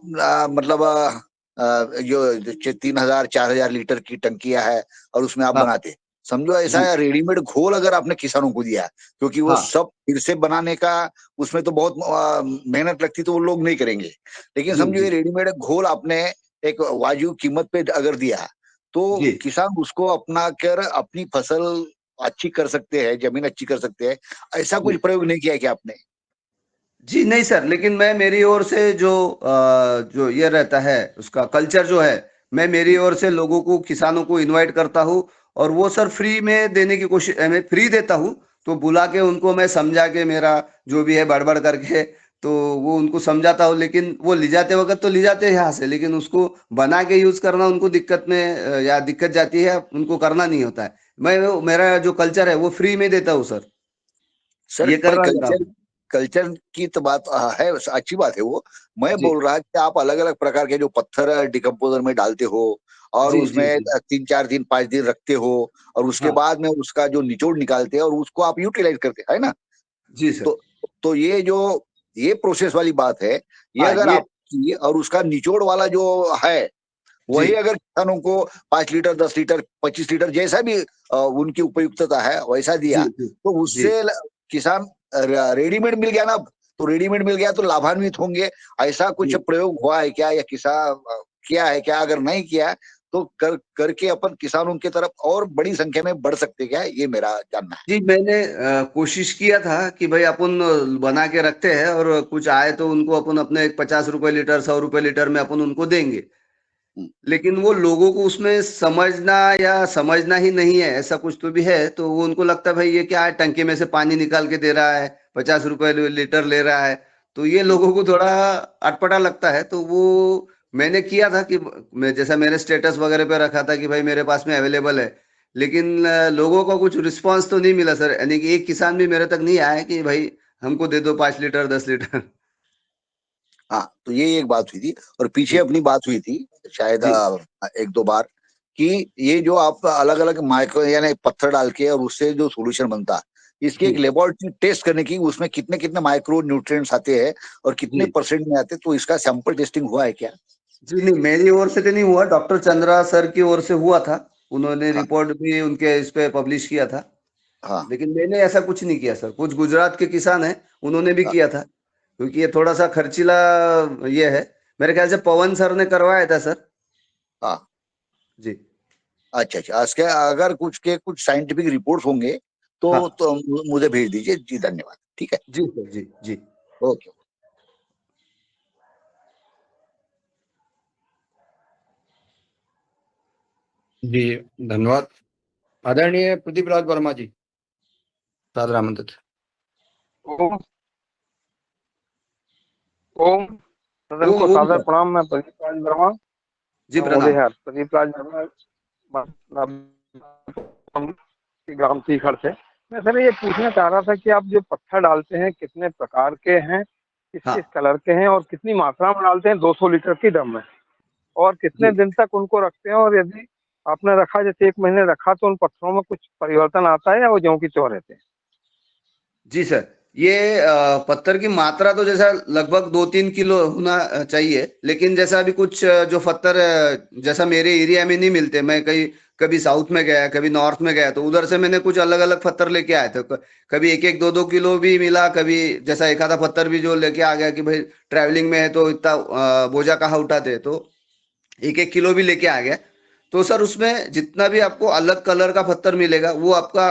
मतलब जो 3,000 4,000 लीटर की टंकियां है और उसमें आप हाँ बनाते, समझो ऐसा जी रेडीमेड घोल अगर आपने किसानों को दिया, क्योंकि वो हाँ सब फिर से बनाने का उसमें तो बहुत मेहनत लगती, तो वो लोग नहीं करेंगे। लेकिन जी समझो ये जी रेडीमेड घोल आपने एक वाजिब कीमत पे अगर दिया, तो जी किसान उसको अपना कर अपनी फसल अच्छी कर सकते हैं, जमीन अच्छी कर सकते हैं। ऐसा जी कुछ प्रयोग नहीं किया क्या आपने? जी नहीं सर, लेकिन मैं मेरी ओर से जो ये रहता है उसका कल्चर जो है, मैं मेरी ओर से लोगों को, किसानों को इनवाइट करता हूँ। और वो सर फ्री में देने की कोशिश, मैं फ्री देता हूँ। तो बुला के उनको मैं समझा के, मेरा जो भी है बड़बड़ करके, तो वो उनको समझाता हूँ। लेकिन वो ले जाते वक्त तो ले जाते हैं यहाँ से, लेकिन उसको बना के यूज करना उनको दिक्कत में या दिक्कत जाती है, उनको करना नहीं होता है। मेरा जो कल्चर है वो फ्री में देता हूँ सर। सर ये कर भाई, रहा मेरा कल्चर हूँ। कल्चर की तो बात है, अच्छी बात है वो। मैं जी बोल रहा कि आप अलग अलग प्रकार के जो पत्थर डिकम्पोजर में डालते हो और जी जी उसमें जी 3 4 दिन 5 दिन रखते हो, और उसके हाँ बाद में उसका जो निचोड़ निकालते हैं और उसको आप यूटिलाइज करते हैं, है ना? जी सर। तो ये प्रोसेस वाली बात है। ये हाँ अगर ये आप किए और उसका निचोड़ वाला जो है, जी वही अगर किसानों को 5 लीटर 10 लीटर 25 लीटर जैसा भी उनकी उपयुक्तता है वैसा जी दिया, जी तो जी उससे किसान रेडीमेड मिल गया ना, तो रेडीमेड मिल गया तो लाभान्वित होंगे। ऐसा कुछ जी प्रयोग हुआ है क्या, या किसान किया है क्या? अगर नहीं किया है, तो करके अपन किसानों की तरफ और बड़ी संख्या में बढ़ सकते क्या, ये मेरा जानना है। जी मैंने कोशिश किया था कि भाई अपन बना के रखते हैं, और कुछ आए तो उनको अपन अपने 50 रुपए लीटर 100 रुपए लीटर में अपन उनको देंगे। हम्म, लेकिन वो लोगों को उसमें समझना या समझना ही नहीं है, ऐसा कुछ तो भी है। तो वो उनको लगता है भाई ये क्या है, टंकी में से पानी निकाल के दे रहा है, 50 रुपए लीटर ले रहा है। तो ये हम्म, लोगों को थोड़ा अटपटा लगता है। तो वो मैंने किया था कि मैं जैसा मेरे स्टेटस वगैरह पे रखा था कि भाई मेरे पास में अवेलेबल है। लेकिन लोगों का कुछ रिस्पांस तो नहीं मिला सर, यानी कि एक किसान भी मेरे तक नहीं आया कि भाई हमको दे दो 5 लीटर 10 लीटर। हाँ, तो ये एक बात हुई थी, और पीछे जी अपनी बात हुई थी शायद जी 1 2 बार, कि ये जो आप अलग अलग माइक्रो यानी पत्थर डाल के और उससे जो सॉल्यूशन बनता है, इसकी जी एक लेबोरेटरी टेस्ट करने की, उसमें कितने कितने माइक्रो न्यूट्रिएंट्स आते हैं और कितने जी परसेंट में आते हैं, तो इसका सैंपल टेस्टिंग हुआ है क्या? जी नहीं, मेरी ओर से तो नहीं हुआ, डॉक्टर चंद्रा सर की ओर से हुआ था। उन्होंने हाँ रिपोर्ट भी उनके इस पे पब्लिश किया था। हाँ लेकिन मैंने ऐसा कुछ नहीं किया सर। कुछ गुजरात के किसान हैं, उन्होंने भी हाँ किया था। क्योंकि ये थोड़ा सा खर्चीला ये है। मेरे ख्याल से पवन सर ने करवाया था सर। हाँ। जी अच्छा अच्छा, इसके अगर कुछ साइंटिफिक रिपोर्ट्स होंगे हाँ तो मुझे भेज दीजिए जी। धन्यवाद। ठीक है। जी सर। जी जी ओके। जी धन्यवाद। आदरणीय प्रदीप राज वर्मा जी, सादर आमंत्रित। ओम ओम सदन ओम को ओम सादर सर। प्रणाम। मैं प्रदीप राज वर्मा जी प्रणाम। उदयहर प्रदीप राज वर्मा ग्राम सीखर से। मैं सर ये पूछना चाह रहा था कि आप जो पत्थर डालते हैं कितने प्रकार के हैं, किस हाँ किस कलर के हैं, और कितनी मात्रा में डालते हैं 200 लीटर की ड्रम में, और कितने जी दिन तक उनको रखते हैं, और यदि आपने रखा जैसे 1 महीने रखा तो उन पत्थरों में कुछ परिवर्तन आता है या वो ज्यों की त्यों रहते हैं? जी सर, ये पत्थर की मात्रा तो जैसा लगभग 2-3 किलो होना चाहिए। लेकिन जैसा अभी कुछ जो पत्थर जैसा मेरे एरिया में नहीं मिलते, मैं कहीं कभी साउथ में गया, कभी नॉर्थ में गया, तो उधर से मैंने कुछ अलग अलग पत्थर लेके आए थे। कभी 1-1 2-2 किलो भी मिला, कभी जैसा एक आधा पत्थर भी जो लेके आ गया कि भाई ट्रैवलिंग में है तो इतना बोझा कहाँ उठाते, तो 1-1 किलो भी लेके आ गया। तो सर उसमें जितना भी आपको अलग कलर का पत्थर मिलेगा, वो आपका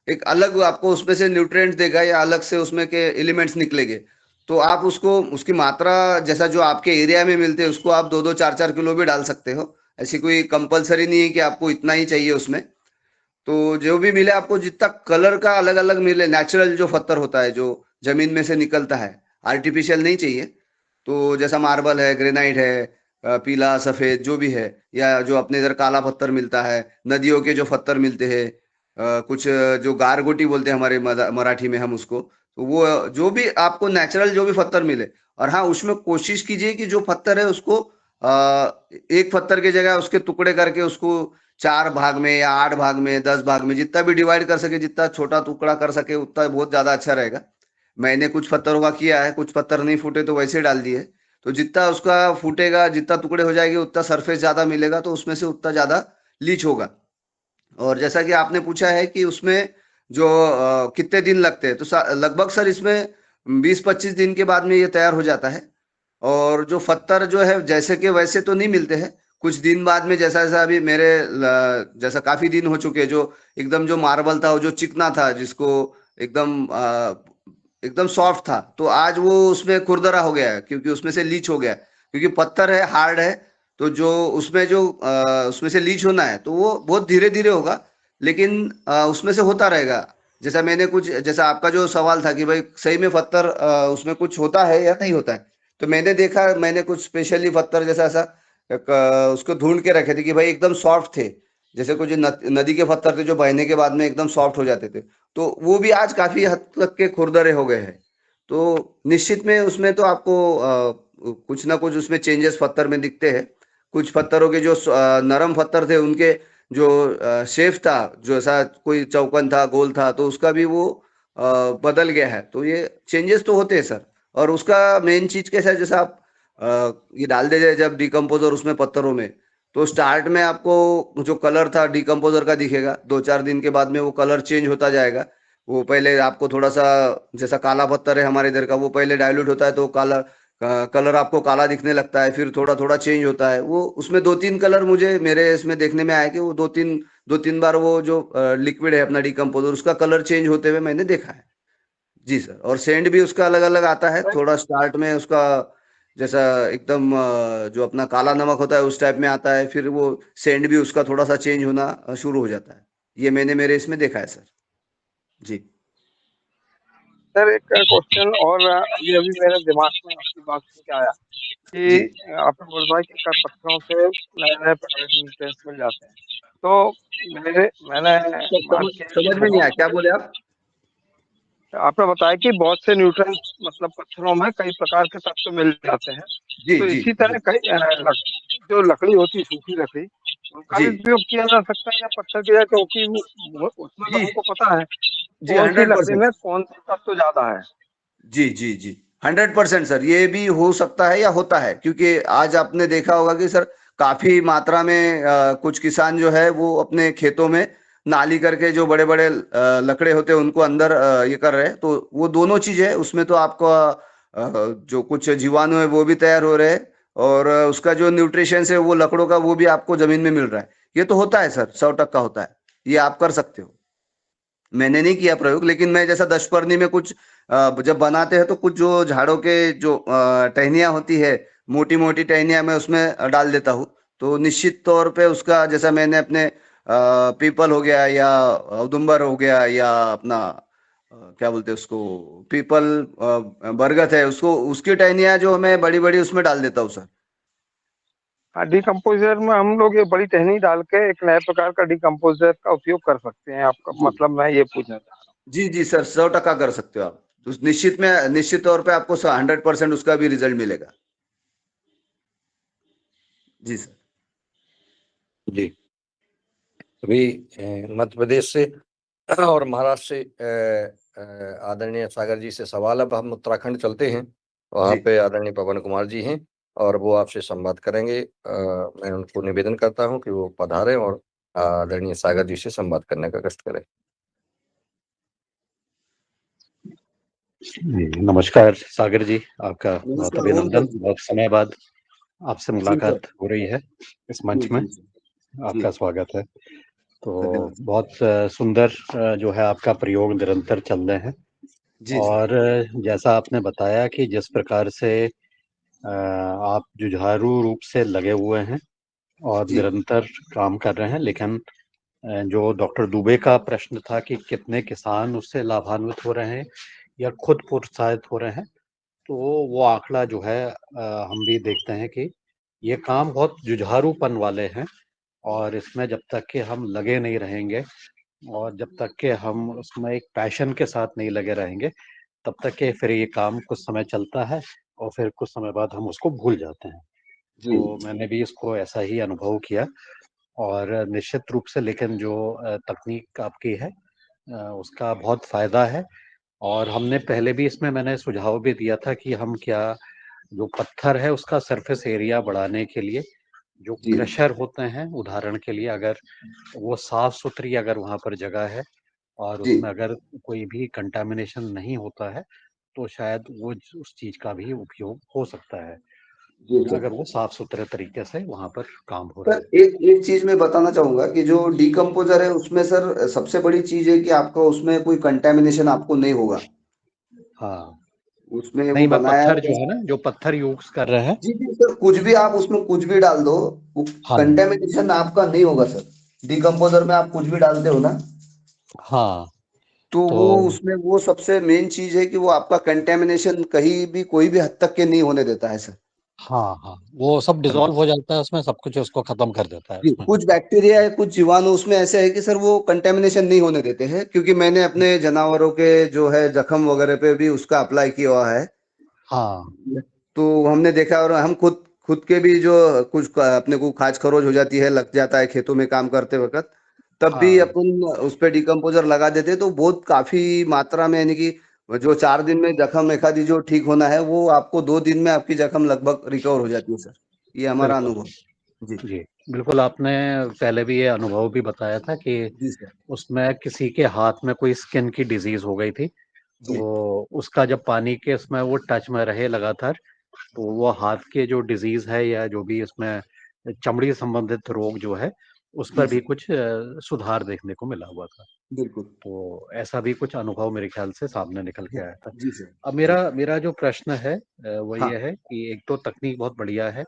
एक अलग आपको उसमें से न्यूट्रिएंट्स देगा, या अलग से उसमें के एलिमेंट्स निकलेंगे। तो आप उसको उसकी मात्रा जैसा जो आपके एरिया में मिलते हैं उसको आप 2-2 4-4 किलो भी डाल सकते हो। ऐसी कोई कंपलसरी नहीं है कि आपको इतना ही चाहिए उसमें। तो जो भी मिले आपको, जितना कलर का अलग अलग मिले, नेचुरल जो पत्थर होता है जो जमीन में से निकलता है, आर्टिफिशियल नहीं चाहिए। तो जैसा मार्बल है, ग्रेनाइट है, पीला सफेद जो भी है, या जो अपने इधर काला पत्थर मिलता है, नदियों के जो पत्थर मिलते हैं, कुछ जो गारगोटी बोलते हैं हमारे मराठी में हम उसको, तो वो जो भी आपको नेचुरल जो भी पत्थर मिले, और हाँ उसमें कोशिश कीजिए कि जो पत्थर है उसको एक पत्थर की जगह उसके टुकड़े करके उसको 4 भाग में या 8 भाग में 10 भाग में जितना भी डिवाइड कर सके, जितना छोटा टुकड़ा कर सके उतना बहुत ज्यादा अच्छा रहेगा। मैंने कुछ पत्थरों का किया है, कुछ पत्थर नहीं फूटे तो वैसे ही डाल दिए। तो जितना उसका फूटेगा, जितना टुकड़े हो जाएंगे, उतना सरफेस ज्यादा मिलेगा, तो उसमें से उतना ज्यादा लीच होगा। और जैसा कि आपने पूछा है कि उसमें जो कितने दिन लगते हैं, तो लगभग सर इसमें 20-25 दिन के बाद में ये तैयार हो जाता है। और जो पत्थर जो है जैसे कि वैसे तो नहीं मिलते हैं, कुछ दिन बाद में, जैसा जैसा अभी मेरे जैसा काफी दिन हो चुके हैं, जो एकदम जो मार्बल था, वो जो चिकना था, जिसको एकदम एकदम सॉफ्ट था, तो आज वो उसमें खुरदरा हो गया है, क्योंकि उसमें से लीच हो गया है। क्योंकि पत्थर है, हार्ड है, तो जो उसमें जो उसमें से लीच होना है, तो वो बहुत धीरे धीरे होगा, लेकिन उसमें से होता रहेगा। जैसा मैंने कुछ, जैसा आपका जो सवाल था कि भाई सही में पत्थर उसमें कुछ होता है या नहीं होता है, तो मैंने देखा, मैंने कुछ स्पेशली पत्थर जैसा ऐसा उसको ढूंढ के रखे थे कि भाई एकदम सॉफ्ट थे, जैसे कुछ नदी के पत्थर थे जो बहने के बाद में एकदम सॉफ्ट हो जाते थे, तो वो भी आज काफी हद तक के खुरदरे हो गए हैं। तो निश्चित में उसमें तो आपको कुछ ना कुछ उसमें चेंजेस पत्थर में दिखते हैं। कुछ पत्थरों के जो नरम पत्थर थे, उनके जो शेप था, जो ऐसा कोई चौकन था, गोल था, तो उसका भी वो बदल गया है। तो ये चेंजेस तो होते हैं सर। और उसका मेन चीज कैसा है, जैसे आप ये डाल दे जाए जब डिकम्पोजर उसमें पत्थरों में, तो स्टार्ट में आपको जो कलर था डिकम्पोजर का दिखेगा, 2-4 दिन के बाद में वो कलर चेंज होता जाएगा। वो पहले आपको थोड़ा सा, जैसा काला पत्थर है हमारे इधर का, वो पहले डाइल्यूट होता है तो काला कलर आपको काला दिखने लगता है, फिर थोड़ा थोड़ा चेंज होता है। वो उसमें 2-3 कलर मुझे मेरे इसमें देखने में आया कि वो दो तीन बार वो जो लिक्विड है अपना डिकम्पोजर, उसका कलर चेंज होते हुए मैंने देखा है। जी सर। और सेंड भी उसका अलग अलग आता है, थोड़ा स्टार्ट में उसका जैसा एकदम जो अपना काला नमक होता है उस टाइप में आता है, फिर वो सेंड भी उसका थोड़ा सा चेंज होना शुरू हो जाता है। ये मैंने मेरे इसमें देखा है सर। जी सर एक क्वेश्चन और अभी अभी मेरे दिमाग में आपकी बात सुन के आया जी कि आपने बोला कि पत्थरों से नए नए न्यूट्रिएंट्स मिल जाते हैं। तो मैंने मान के समझ में चल नहीं रहा आया, हूँ क्या कि बोले आप? आपने बताया कि बहुत से न्यूट्रिएंट्स मतलब पत्थरों में कई प्रकार के तत्व मिल जाते हैं। जी तो जी इसी जी तरह कई जो लकड़ी होती है, सूखी लकड़ी, उनका जी भी उपयोग किया जा सकता है क्या पत्थर की जगह? क्योंकि उसमें तो जी हमको पता है जी कौन सी लकड़ी 100%। में कौन सा तत्व ज्यादा है। जी जी जी 100% सर, ये भी हो सकता है या होता है, क्योंकि आज आपने देखा होगा कि सर काफी मात्रा में कुछ किसान जो है वो अपने खेतों में नाली करके जो बड़े बड़े लकड़े होते हैं उनको अंदर ये कर रहे हैं। तो वो दोनों चीजें है, उसमें तो आपका जो कुछ जीवाणु है वो भी तैयार हो रहे हैं, और उसका जो न्यूट्रिशंस है वो लकड़ों का वो भी आपको जमीन में मिल रहा है। ये तो होता है सर, 100% होता है। ये आप कर सकते हो। मैंने नहीं किया प्रयोग, लेकिन मैं जैसा दशपर्णी में कुछ जब बनाते हैं तो कुछ जो झाड़ों के जो टहनियाँ होती है, मोटी मोटी टहनियाँ, मैं उसमें डाल देता हूँ। तो निश्चित तौर पे उसका, जैसा मैंने अपने पीपल हो गया या औदुंबर हो गया या अपना क्या बोलते हैं उसको, पीपल बरगद है, उसको उसकी टहनियाँ जो मैं बड़ी बड़ी उसमें डाल देता हूँ सर। हाँ, डिकम्पोजर में हम लोग ये बड़ी टहनी डाल के एक नए प्रकार का डिकम्पोजर का उपयोग कर सकते हैं। आपका जी मतलब मैं ये पूछना चाह रहा जी जी सर, 100% कर सकते हो आप। तो निश्चित तौर पे आपको 100% उसका भी रिजल्ट मिलेगा। जी सर। जी। अभी मध्य प्रदेश से और महाराष्ट्र से आदरणीय सागर जी से सवाल। अब हम उत्तराखंड चलते हैं, वहाँ जी पे आदरणीय पवन कुमार जी हैं और वो आपसे संवाद करेंगे। मैं उनको निवेदन करता हूँ कि वो पधारें और आदरणीय सागर जी से संवाद करने का कष्ट करें। नमस्कार सागर जी, आपका बहुत नमस्कार ओम अभिनंदन। सर। बहुत समय बाद आपसे जी सर। मुलाकात हो रही है इस मंच जी में। जी सर। जी आपका स्वागत है। तो धन्यवाद। बहुत सुंदर जो है आपका प्रयोग निरंतर चल रहे हैं। जी सर। और जैसा आपने बताया कि जिस प्रकार से आप जुझारू रूप से लगे हुए हैं और जी निरंतर काम कर रहे हैं, लेकिन जो डॉक्टर दुबे का प्रश्न था कि कितने किसान उससे लाभान्वित हो रहे हैं या खुद प्रोत्साहित हो रहे हैं, तो वो आंकड़ा जो है हम भी देखते हैं कि ये काम बहुत जुझारूपन वाले हैं और इसमें जब तक कि हम लगे नहीं रहेंगे और जब तक कि हम उसमें एक पैशन के साथ नहीं लगे रहेंगे, तब तक कि फिर ये काम कुछ समय चलता है और फिर कुछ समय बाद हम उसको भूल जाते हैं। जी तो मैंने भी इसको ऐसा ही अनुभव किया और निश्चित रूप से लेकिन जो तकनीक आपकी है उसका बहुत फ़ायदा है और हमने पहले भी इसमें मैंने सुझाव भी दिया था कि हम क्या जो पत्थर है उसका सरफेस एरिया बढ़ाने के लिए जो जी क्रशर होते हैं उदाहरण के लिए अगर वो साफ-सुथरी अगर वहाँ पर जगह है और जी उसमें अगर कोई भी कंटामिनेशन नहीं होता है, तो शायद वो उस चीज़ का भी उपयोग हो सकता है, जी सर। अगर वो साफ-सुथरे तरीके से वहाँ पर काम हो रहा है। सर एक एक चीज मैं बताना चाहूंगा कि जो डिकम्पोजर है उसमें सर सबसे बड़ी चीज है कि आपका उसमें कोई कंटेमिनेशन आपको नहीं होगा। हाँ, उसमें वो नहीं मैं बनाया पत्थर जो है। है ना, जो पत्थर यूज़ कर रहे हैं जी जी सर, कुछ भी आप उसमें कुछ भी डाल दो, वो हाँ, कंटेमिनेशन आपका नहीं होगा सर। डिकम्पोजर में आप कुछ भी डालते हो ना, हाँ, तो वो तो उसमें वो सबसे मेन चीज है कि वो आपका कंटेमिनेशन कहीं भी कोई भी हद तक के नहीं होने देता है सर। हाँ, हाँ, वो सब डिसॉल्व हो जाता है उसमें, सब कुछ उसको खत्म कर देता है जी, उसमें। कुछ बैक्टीरिया है, कुछ जीवाणु उसमें ऐसे है कि सर वो कंटेमिनेशन नहीं होने देते हैं, क्योंकि मैंने अपने जानवरों के जो है जख्म वगैरह पे भी उसका अप्लाई किया हुआ है। हाँ, तो हमने देखा और हम खुद खुद के भी जो कुछ अपने को खाज खरोच हो जाती है, लग जाता है खेतों में काम करते वक्त, तब भी हाँ, अपन उस पे डिकम्पोजर लगा देते हैं, तो बहुत काफी मात्रा में, यानी कि जो 4 दिन में जख्म एक आधी जो ठीक होना है, वो आपको 2 दिन में आपकी जख्म लगभग रिकवर हो जाती है सर। ये हमारा बिल्कुल, अनुभव। जी जी, बिल्कुल आपने पहले भी ये अनुभव भी बताया था कि जी सर। उसमें किसी के हाथ में कोई स्किन की डिज़ीज़ हो गई थी, जी तो उसका जब पानी के उसमें वो टच में रहे लगातार, तो वो हाथ के जो डिज़ीज़ है या जो भी इसमें चमड़ी संबंधित रोग जो है, उस जी पर भी सर। कुछ सुधार देखने को मिला हुआ था। बिल्कुल। तो ऐसा भी कुछ अनुभव मेरे ख़्याल से सामने निकल के जी आया था। जी सर। अब जी मेरा मेरा जो प्रश्न है वो हाँ। ये है कि एक तो तकनीक बहुत बढ़िया है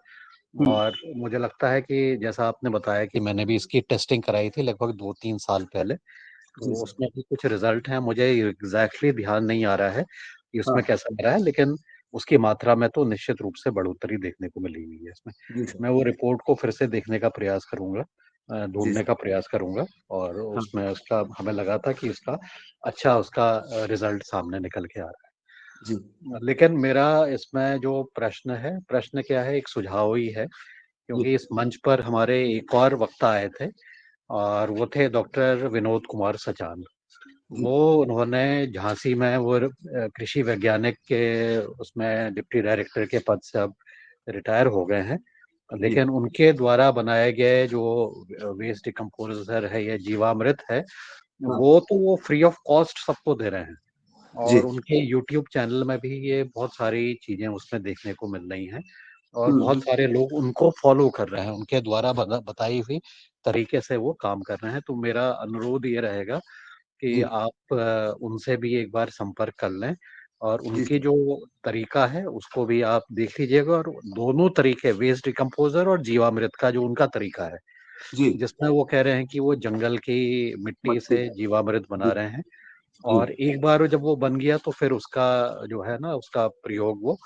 हम्म। और मुझे लगता है कि जैसा आपने बताया कि मैंने भी इसकी टेस्टिंग कराई थी लगभग 2-3 साल पहले, जी तो सर। उसमें भी कुछ रिज़ल्ट हैं, मुझे एग्ज़ैक्टली ध्यान नहीं आ रहा है कि उसमें हाँ। कैसा रहा है, लेकिन उसकी मात्रा में तो निश्चित रूप से बढ़ोतरी देखने को मिली हुई है इसमें। जी सर। मैं वो रिपोर्ट को फिर से देखने का प्रयास करूँगा जी ढूँढने सर। का प्रयास करूँगा और हाँ। उसमें उसका हमें लगा था कि इसका अच्छा उसका रिज़ल्ट सामने निकल के आ रहा जी है। लेकिन मेरा इसमें जो प्रश्न है, प्रश्न क्या है, एक सुझाव ही है, जी क्योंकि इस मंच पर हमारे एक और वक्ता आए थे और वो थे डॉक्टर विनोद कुमार सचान। जी वो उन्होंने झांसी में वो कृषि वैज्ञानिक के उसमें डिप्टी डायरेक्टर के पद से अब रिटायर हो गए हैं। जी लेकिन उनके द्वारा बनाए गए जो वेस्ट डिकम्पोज़र है या जीवामृत है, हाँ। वो फ्री ऑफ कॉस्ट सबको दे रहे हैं। जी। और उनके यूट्यूब चैनल में भी ये बहुत सारी चीज़ें उसमें देखने को मिल रही हैं और बहुत हम्म। सारे लोग उनको फ़ॉलो कर रहे हैं, उनके द्वारा बताई हुई तरीके से वो काम कर रहे हैं। तो मेरा अनुरोध ये रहेगा कि जी आप उनसे भी एक बार संपर्क कर लें और जी उनकी सर। जो तरीका है उसको भी आप देख लीजिएगा और दोनों तरीके वेस्ट डिकम्पोज़र और जीवामृत का जो उनका तरीका है, जी। जिसमें वो कह रहे हैं कि वो जंगल की मिट्टी मट्टी। से जीवामृत बना जी रहे हैं जी और एक बार जब वो बन गया तो फिर उसका जो है ना उसका प्रयोग वो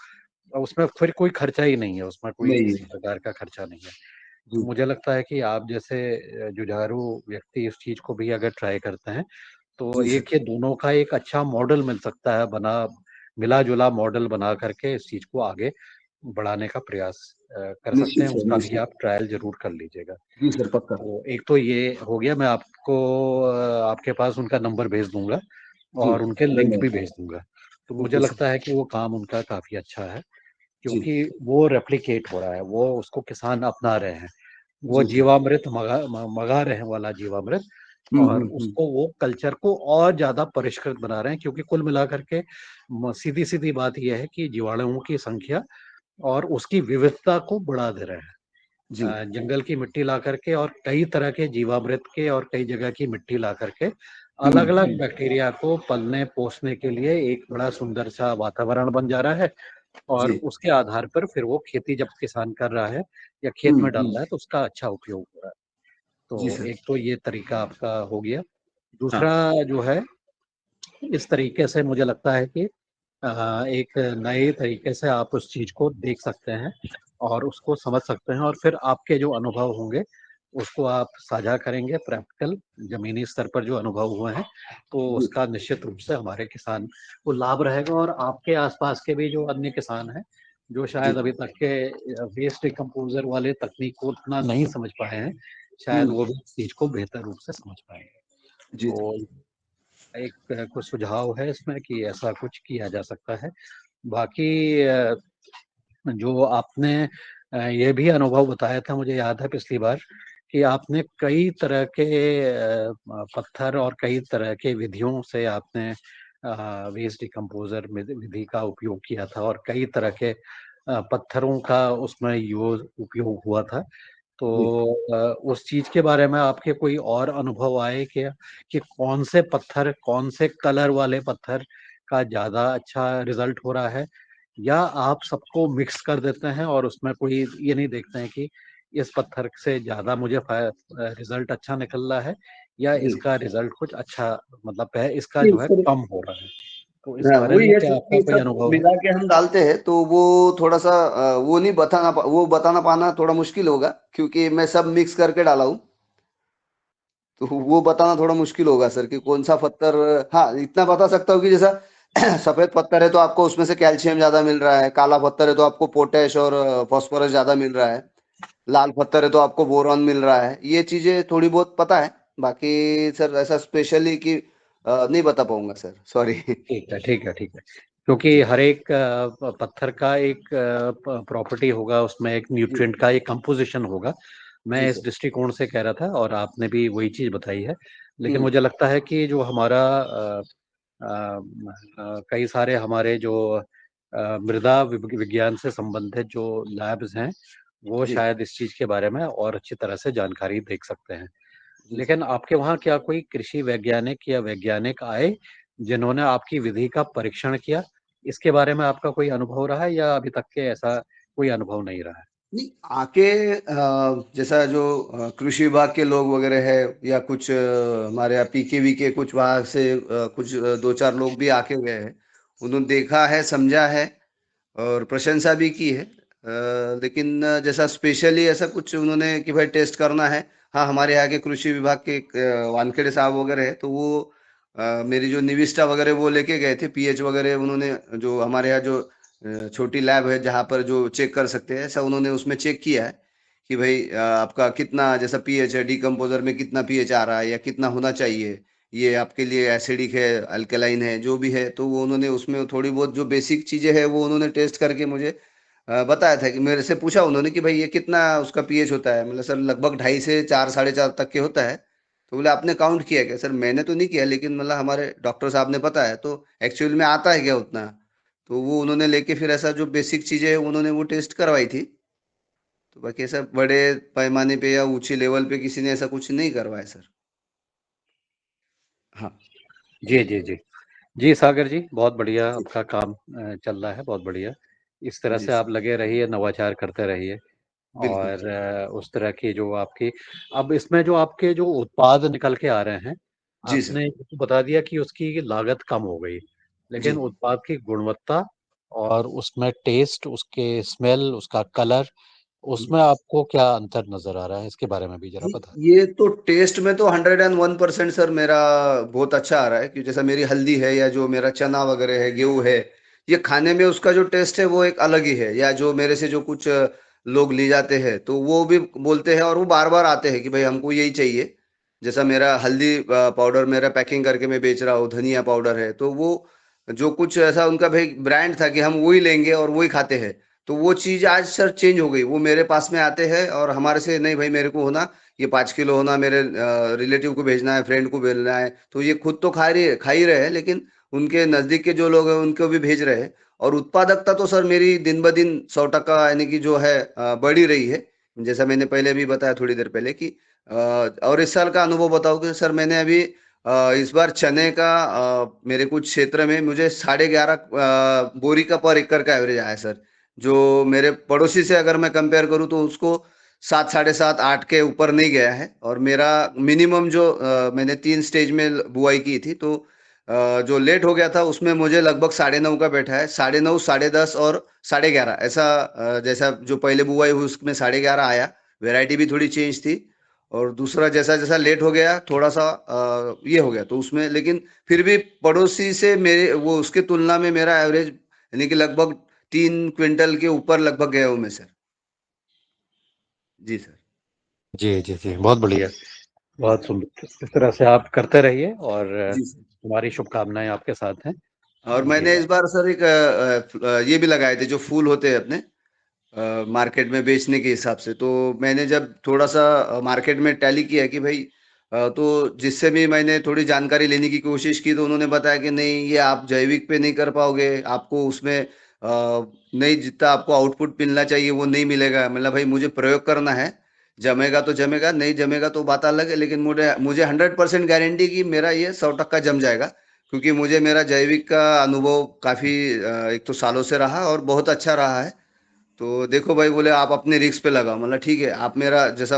उसमें फिर कोई खर्चा ही नहीं है, उसमें कोई नहीं किसी है। प्रकार का खर्चा नहीं है। तो जी मुझे लगता है कि आप जैसे जुझारू व्यक्ति इस चीज़ को भी अगर ट्राई करते हैं, तो जी सर। एक ये दोनों का एक अच्छा मॉडल मिल सकता है मिला-जुला मॉडल बना करके इस चीज़ को आगे बढ़ाने का प्रयास कर सकते निश्चित हैं, सर, उसका भी निश्चित। आप ट्रायल ज़रूर कर लीजिएगा। जी सर, पक्का। तो एक तो ये हो गया, मैं आपको आपके पास उनका नंबर भेज दूँगा जी और उनके लिंक भी धन्यवाद। भेज दूँगा। तो मुझे ओके सर। लगता है कि वो काम उनका काफ़ी अच्छा है, जी क्योंकि वो रेप्लिकेट हो रहा है, वो उसको किसान अपना रहे हैं। वो जी सर। जीवामृत मँगा रहे हैं वाला जीवामृत और उसको वो कल्चर को और ज़्यादा परिष्कृत बना रहे हैं, क्योंकि कुल मिलाकर के सीधी-सीधी बात ये है कि जीवाणुओं की संख्या और उसकी विविधता को बढ़ा दे रहे हैं। जी। जंगल की मिट्टी ला करके और कई तरह के जीवामृत के और कई जगह की मिट्टी ला करके अलग-अलग बैक्टीरिया को पलने-पोसने के लिए एक बड़ा सुंदर सा वातावरण बन जा रहा है और जी। उसके आधार पर फिर वो खेती जब किसान कर रहा है या खेत हुँ, में डाल हुँ। रहा है तो उसका अच्छा उपयोग हो रहा है। जी तो सर। एक तो ये तरीका आपका हो गया। हाँ। दूसरा जो है, इस तरीके से मुझे लगता है कि एक नए तरीके से आप उस चीज को देख सकते हैं और उसको समझ सकते हैं, और फिर आपके जो अनुभव होंगे उसको आप साझा करेंगे, प्रैक्टिकल जमीनी स्तर पर जो अनुभव हुए हैं, तो जी उसका निश्चित रूप से हमारे किसान को लाभ रहेगा। और आपके आसपास के भी जो अन्य किसान हैं जो शायद जी अभी तक के वेस्ट डिकम्पोजर वाले तकनीक को उतना नहीं समझ पाए हैं, शायद हम्म वो भी इस चीज को बेहतर रूप से समझ पाएंगे। जी तो एक कुछ सुझाव है इसमें कि ऐसा कुछ किया जा सकता है। बाकी जो आपने ये भी अनुभव बताया था, मुझे याद है पिछली बार, कि आपने कई तरह के पत्थर और कई तरह के विधियों से आपने वेस्ट डिकम्पोजर विधि का उपयोग किया था, और कई तरह के पत्थरों का उसमें यूज उपयोग हुआ था। तो जी उस चीज के बारे में आपके कोई और अनुभव आए क्या, कि कौन से पत्थर, कौन से कलर वाले पत्थर का ज्यादा अच्छा रिजल्ट हो रहा है, या आप सबको मिक्स कर देते हैं और उसमें कोई ये नहीं देखते हैं कि इस पत्थर से ज्यादा मुझे रिजल्ट अच्छा निकल रहा है, या जी इसका रिजल्ट कुछ अच्छा, मतलब है इसका जी जो है सर। कम हो रहा है। तो इस हाँ, बारे वही में है क्या सर आपका कि कोई सब अनुभव है? मिला के हम डालते हैं तो वो थोड़ा सा वो नहीं बताना पाना थोड़ा मुश्किल होगा, क्योंकि मैं सब मिक्स करके डाला हूँ। तो वो बताना थोड़ा मुश्किल होगा सर कि कौन सा पत्थर। हाँ, इतना बता सकता हूँ कि जैसा सफेद पत्थर है तो आपको उसमें से कैल्शियम ज्यादा मिल रहा है, काला पत्थर है तो आपको पोटेश और फास्फोरस ज्यादा मिल रहा है, लाल पत्थर है तो आपको बोरॉन मिल रहा है। ये चीजें थोड़ी बहुत पता है, बाकी सर ऐसा स्पेशली कि नहीं बता पाऊंगा सर, सॉरी। ठीक है, ठीक है, ठीक है। क्योंकि जी हर एक पत्थर का एक प्रॉपर्टी होगा, उसमें एक जी न्यूट्रिएंट का एक कंपोजिशन होगा। जी मैं इस सर। दृष्टिकोण से कह रहा था, और आपने भी वही चीज बताई है। लेकिन हम्म मुझे लगता है कि जो हमारा कई सारे हमारे जो मृदा विज्ञान से संबंधित जो लैब्स हैं, वो जी शायद इस चीज के बारे में और अच्छी तरह से जानकारी देख सकते हैं। जी सर। लेकिन आपके वहाँ क्या कोई कृषि वैज्ञानिक या वैज्ञानिक आए जिन्होंने आपकी विधि का परीक्षण किया? इसके बारे में आपका कोई अनुभव रहा है, या अभी तक के ऐसा कोई अनुभव नहीं रहा है? नहीं, आके जैसा जो कृषि विभाग के लोग वगैरह है, या कुछ हमारे यहाँ पीकेवी के कुछ वहां से कुछ दो चार लोग भी आके गए हैं। उन्होंने देखा है, समझा है और प्रशंसा भी की है। लेकिन जैसा स्पेशली ऐसा कुछ उन्होंने कि भाई टेस्ट करना है। हाँ, हमारे यहाँ के कृषि विभाग के एक, वानखेड़े साहब वगैरह है, तो वो मेरी जो निविष्ठा वगैरह वो लेके गए थे, पीएच वगैरह उन्होंने, जो हमारे यहाँ जो छोटी लैब है जहाँ पर जो चेक कर सकते हैं, ऐसा उन्होंने उसमें चेक किया है कि भाई आपका कितना जैसा पीएच है, डिकम्पोजर में कितना पीएच आ रहा है या कितना होना चाहिए, ये आपके लिए एसिडिक है, अल्कलाइन है, जो भी है। तो वो उन्होंने उसमें थोड़ी बहुत जो बेसिक चीजें है वो उन्होंने टेस्ट करके मुझे बताया था। कि मेरे से पूछा उन्होंने कि भाई ये कितना उसका पीएच होता है, मतलब सर लगभग 2.5 से 4, 4.5 तक के होता है। तो बोले आपने काउंट किया क्या? सर मैंने तो नहीं किया, लेकिन मतलब हमारे डॉक्टर साहब ने बताया, तो एक्चुअल में आता है क्या उतना। तो वो उन्होंने लेके फिर ऐसा जो बेसिक चीजें है उन्होंने वो टेस्ट करवाई थी। तो बाकी ऐसा बड़े पैमाने पे या ऊंची लेवल पे किसी ने ऐसा कुछ नहीं करवाया सर। हाँ जी, जी, जी। जी, सागर जी, बहुत बढ़िया जी आपका काम चल रहा है, बहुत बढ़िया। इस तरह जी से सर, आप लगे रहिए, नवाचार करते रहिए। बिल्कुल। और उस तरह की जो आपकी, अब इसमें जो आपके जो उत्पाद निकल के आ रहे हैं, जी सर। आपने ये तो बता दिया कि उसकी लागत कम हो गई, जी लेकिन उत्पाद की गुणवत्ता और उसमें टेस्ट, उसके स्मेल, उसका कलर, उसमें आपको क्या अंतर नज़र आ रहा है? इसके बारे में भी ज़रा बता दीजिए। ये तो टेस्ट में तो 101% सर मेरा बहुत अच्छा आ रहा है। कि जैसा मेरी हल्दी है या जो मेरा चना वगैरह है, गेहूं है, ये खाने में उसका जो टेस्ट है वो एक अलग ही है। या जो मेरे से जो कुछ लोग ले जाते हैं तो वो भी बोलते हैं और वो बार बार आते हैं कि भाई हमको यही चाहिए। जैसा मेरा हल्दी पाउडर मेरा पैकिंग करके मैं बेच रहा हूँ, धनिया पाउडर है, तो वो जो कुछ ऐसा उनका भाई ब्रांड था कि हम वही लेंगे और वही खाते हैं। तो वो चीज आज सर चेंज हो गई। वो मेरे पास में आते हैं और हमारे से नहीं भाई मेरे को होना ये 5 किलो होना, मेरे रिलेटिव को भेजना है, फ्रेंड को भेजना है। तो ये खुद तो खा ही रहे हैं, लेकिन उनके नजदीक के जो लोग हैं उनको भी भेज रहे हैं। और उत्पादकता तो सर मेरी दिन ब दिन 100% यानी कि जो है बढ़ ही रही है। जैसा मैंने पहले भी बताया थोड़ी देर पहले कि और इस साल का अनुभव बताऊं कि सर मैंने अभी इस बार चने का मेरे कुछ क्षेत्र में मुझे 11.5 बोरी का पर एकड़ का एवरेज आया है सर। जो मेरे पड़ोसी से अगर मैं कंपेयर करूं तो उसको 7, 7.5, 8 के ऊपर नहीं गया है। और मेरा मिनिमम जो मैंने 3 स्टेज में बुआई की थी, तो जो लेट हो गया था उसमें मुझे लगभग 9:30 का बैठा है, 9:30, 10:30 और 11:30 ऐसा जैसा जो पहले बुआई हुई उसमें 11:30 आया। वैरायटी भी थोड़ी चेंज थी और दूसरा जैसा जैसा लेट हो गया थोड़ा सा ये हो गया तो उसमें, लेकिन फिर भी पड़ोसी से मेरे वो उसके तुलना में मेरा एवरेज यानी कि लगभग 3 क्विंटल के ऊपर लगभग गया हूँ मैं सर। जी सर। जी जी जी, बहुत बढ़िया, बहुत सुंदर। इस तरह से आप करते रहिए और जी सर। हमारी शुभकामनाएं आपके साथ हैं। और जी मैंने इस बार सर एक ये भी लगाए थे जो फूल होते हैं अपने मार्केट में बेचने के हिसाब से। तो मैंने जब थोड़ा सा मार्केट में टैली किया कि भाई तो जिससे भी मैंने थोड़ी जानकारी लेने की कोशिश की तो उन्होंने बताया कि नहीं ये आप जैविक पे नहीं कर पाओगे, आपको उसमें नहीं जितना आपको आउटपुट मिलना चाहिए वो नहीं मिलेगा। मतलब भाई मुझे प्रयोग करना है, जमेगा तो जमेगा, नहीं जमेगा तो बात अलग है, लेकिन मुझे मुझे 100% गारंटी कि मेरा ये 100% जम जाएगा, क्योंकि मुझे मेरा जैविक का अनुभव काफी एक तो सालों से रहा और बहुत अच्छा रहा है। तो देखो भाई बोले आप अपने रिस्क पे लगाओ। मतलब ठीक है आप मेरा जैसा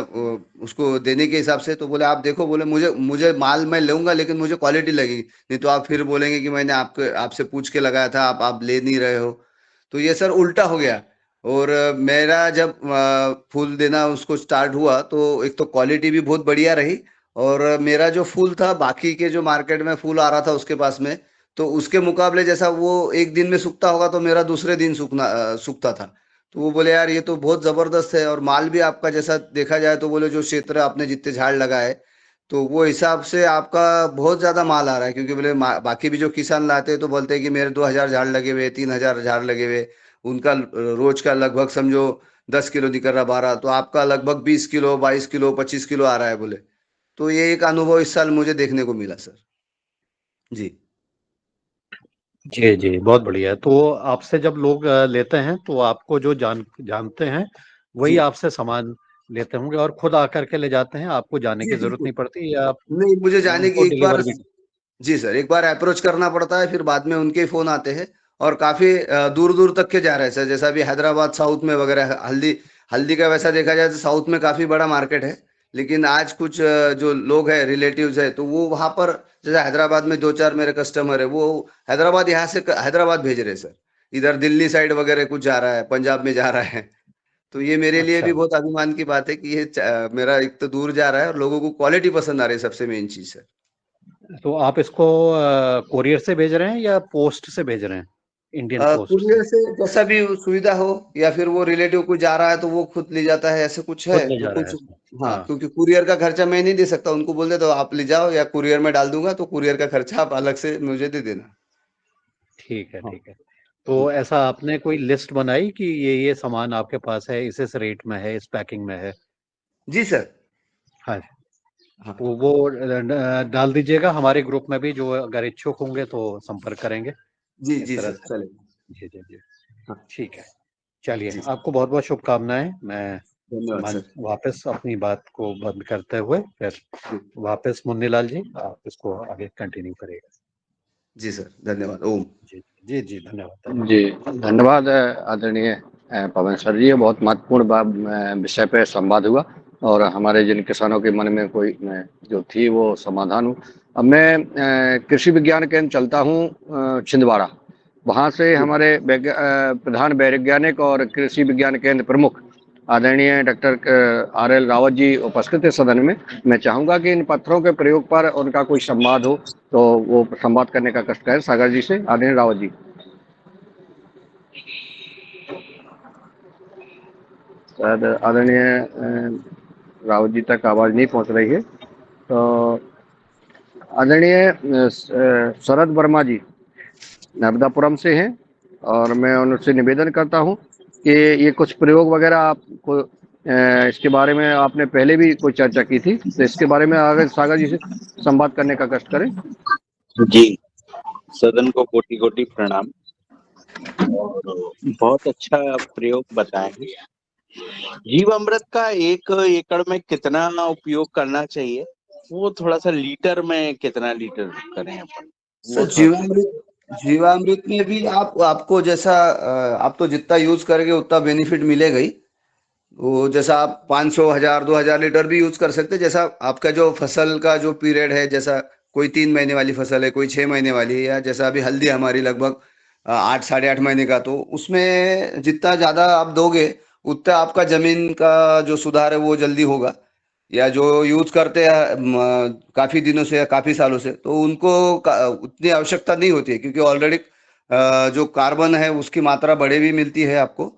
उसको देने के हिसाब से, तो बोले आप देखो, बोले मुझे मुझे माल मैं लूंगा लेकिन मुझे क्वालिटी लगेगी, नहीं तो आप फिर बोलेंगे कि मैंने आपसे पूछ के लगाया था, आप ले नहीं रहे हो। तो ये सर उल्टा हो गया। और मेरा जब फूल देना उसको स्टार्ट हुआ तो एक तो क्वालिटी भी बहुत बढ़िया रही, और मेरा जो फूल था बाकी के जो मार्केट में फूल आ रहा था उसके पास में, तो उसके मुकाबले जैसा वो एक दिन में सूखता होगा तो मेरा दूसरे दिन सूखता था। तो वो बोले यार ये तो बहुत जबरदस्त है, और माल भी आपका जैसा देखा जाए तो बोले जो क्षेत्र आपने जितने झाड़ लगाए तो वो हिसाब से आपका बहुत ज्यादा माल आ रहा है, क्योंकि बोले बाकी भी जो किसान लाते हैं तो बोलते हैं कि मेरे 2,000 झाड़ लगे हुए, 3,000 झाड़ लगे हुए, उनका रोज का लगभग समझो 10 किलो निकल रहा, 12, तो आपका लगभग 20 किलो, 22 किलो, 25 किलो आ रहा है बोले। तो ये एक अनुभव इस साल मुझे देखने को मिला सर। जी जी जी, बहुत बढ़िया। तो आपसे जब लोग लेते हैं तो आपको जो जानते हैं वही जी आपसे सामान लेते होंगे और खुद आकर के ले जाते हैं, आपको जाने जी की जरूरत बिल्कुल। नहीं पड़ती, या आप नहीं मुझे जाने उनको की एक बार, डिलीवर भी? जी सर, एक बार अप्रोच करना पड़ता है, फिर बाद में उनके ही फोन आते हैं। और काफी दूर दूर तक के जा रहे हैं सर, जैसा अभी हैदराबाद साउथ में वगैरह हल्दी, हल्दी का वैसा देखा जाए तो साउथ में काफी बड़ा मार्केट है। लेकिन आज कुछ जो लोग हैं रिलेटिव्स है तो वो वहां पर, जैसे हैदराबाद में 2-4 मेरे कस्टमर है, वो हैदराबाद यहाँ से हैदराबाद भेज रहे हैं सर। इधर दिल्ली साइड वगैरह कुछ जा रहा है, पंजाब में जा रहा है। तो ये मेरे लिए अच्छा, भी बहुत अभिमान की बात है कि ये मेरा एक तो दूर जा रहा है और लोगों को क्वालिटी पसंद आ रही है, सबसे मेन चीज है। तो आप इसको कोरियर से भेज रहे हैं या पोस्ट से भेज रहे हैं, इंडियन पोस्ट से? कुरियर से जैसा भी सुविधा हो, या फिर वो रिलेटिव को जा रहा है तो वो खुद ले जाता है, ऐसे कुछ है खुद ले तो जा रहा है कुछ। इसमें? हाँ हाँ, क्योंकि कुरियर का खर्चा मैं नहीं दे सकता, उनको बोल दे तो आप ले जाओ, या कुरियर में डाल दूंगा तो कुरियर का खर्चा आप अलग से मुझे दे देना। ठीक है हाँ। ठीक है। तो हम्म। ऐसा आपने कोई लिस्ट बनाई कि ये सामान आपके पास है, इस रेट में है, इस पैकिंग में है? जी सर। हाँ, हाँ तो वो डाल दीजिएगा हमारे ग्रुप में भी, जो अगर इच्छुक होंगे तो संपर्क करेंगे जी इस जी तरह सर से। चलेगा। जी जी जी, हाँ ठीक है। चलिए, जी आपको बहुत बहुत शुभकामनाएं। मैं धन्यवाद सर। वापस अपनी बात को बंद करते हुए फिर जी वापस, मुन्नीलाल जी आप इसको आगे कंटिन्यू करिएगा। जी सर धन्यवाद। ओम। जी जी जी, धन्यवाद धन्यवाद। जी धन्यवाद आदरणीय पवन सर जी, ये बहुत महत्वपूर्ण विषय पे संवाद हुआ और हमारे जिन किसानों के मन में कोई जो थी वो समाधान हुआ। अब मैं कृषि विज्ञान केंद्र चलता हूँ छिंदवाड़ा, वहाँ से जी हमारे प्रधान वैज्ञानिक और कृषि विज्ञान केंद्र प्रमुख आदरणीय डॉक्टर RL रावत जी उपस्थित है सदन में। मैं चाहूँगा कि इन पत्थरों के प्रयोग पर उनका कोई संवाद हो तो वो संवाद करने का कष्ट करें सागर जी से। आदरणीय रावत जी। शायद आदरणीय रावत जी तक आवाज नहीं पहुंच रही है। तो आदरणीय शरद वर्मा जी नर्मदापुरम से हैं और मैं उनसे निवेदन करता हूं कि ये कुछ प्रयोग वगैरह आपको इसके बारे में आपने पहले भी कोई चर्चा की थी, तो इसके बारे में आगे सागर जी से संवाद करने का कष्ट करें। जी, सदन को कोटि कोटि प्रणाम। और बहुत अच्छा प्रयोग बताए हैं। जीवामृत का 1 एकड़ में कितना उपयोग करना चाहिए, वो थोड़ा सा लीटर में कितना लीटर करें अपन, सर वो थोड़ा सा। जीवामृत में भी आपको जैसा आप तो जितना यूज करेंगे उतना बेनिफिट मिलेगा ही। वो जैसा आप 500, 1000, 2000 लीटर भी यूज कर सकते हैं, जैसा आपका जो फसल का जो पीरियड है, जैसा कोई 3 महीने वाली फसल है, कोई 6 महीने वाली है, या जैसा अभी हल्दी हमारी लगभग 8 साढ़े 8 महीने का, तो उसमें जितना ज्यादा आप दोगे उतना आपका जमीन का जो सुधार है वो जल्दी होगा। या जो यूज करते हैं काफी दिनों से या काफी सालों से, तो उनको उतनी आवश्यकता नहीं होती है, क्योंकि ऑलरेडी जो कार्बन है उसकी मात्रा बड़े भी मिलती है आपको,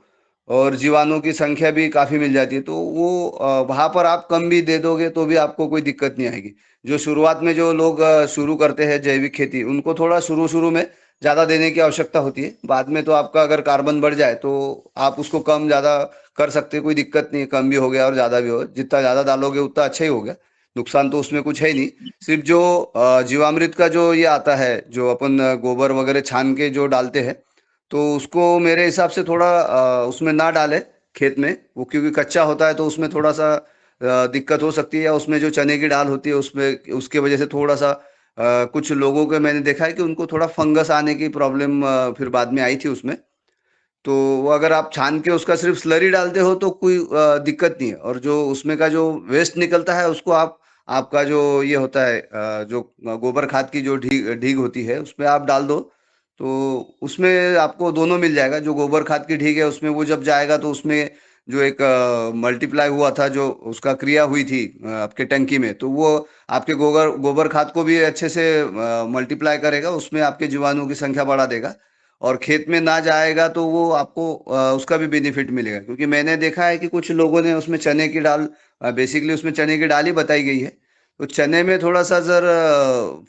और जीवाणु की संख्या भी काफी मिल जाती है। तो वो वहां पर आप कम भी दे दोगे तो भी आपको कोई दिक्कत नहीं आएगी। जो शुरुआत में जो लोग शुरू करते हैं जैविक खेती, उनको थोड़ा शुरू शुरू में ज्यादा देने की आवश्यकता होती है। बाद में तो आपका अगर कार्बन बढ़ जाए तो आप उसको कम ज्यादा कर सकते हैं, कोई दिक्कत नहीं है। कम भी हो गया और ज्यादा भी हो, जितना ज्यादा डालोगे उतना अच्छा ही हो गया। नुकसान तो उसमें कुछ है ही नहीं। सिर्फ जो जीवामृत का जो ये आता है, जो अपन गोबर वगैरह छान के जो डालते हैं, तो उसको मेरे हिसाब से थोड़ा उसमें ना डाले खेत में, वो क्योंकि कच्चा होता है तो उसमें थोड़ा सा दिक्कत हो सकती है। या उसमें जो चने की दाल होती है उसमें, उसके वजह से थोड़ा सा कुछ लोगों के मैंने देखा है कि उनको थोड़ा फंगस आने की प्रॉब्लम फिर बाद में आई थी उसमें। तो वो अगर आप छान के उसका सिर्फ स्लरी डालते हो तो कोई दिक्कत नहीं है। और जो उसमें का जो वेस्ट निकलता है उसको आप, आपका जो ये होता है जो गोबर खाद की जो ढीग ढीग होती है उसमें आप डाल दो, तो उसमें आपको दोनों मिल जाएगा। जो गोबर खाद की ढीग है उसमें वो जब जाएगा तो उसमें जो एक मल्टीप्लाई हुआ था, जो उसका क्रिया हुई थी आपके टंकी में, तो वो आपके गोबर गोबर खाद को भी अच्छे से मल्टीप्लाई करेगा, उसमें आपके जीवाणु की संख्या बढ़ा देगा। और खेत में ना जाएगा तो वो आपको उसका भी बेनिफिट मिलेगा। क्योंकि मैंने देखा है कि कुछ लोगों ने उसमें चने की दाल, बेसिकली उसमें चने की दाल ही बताई गई है, तो चने में थोड़ा सा सर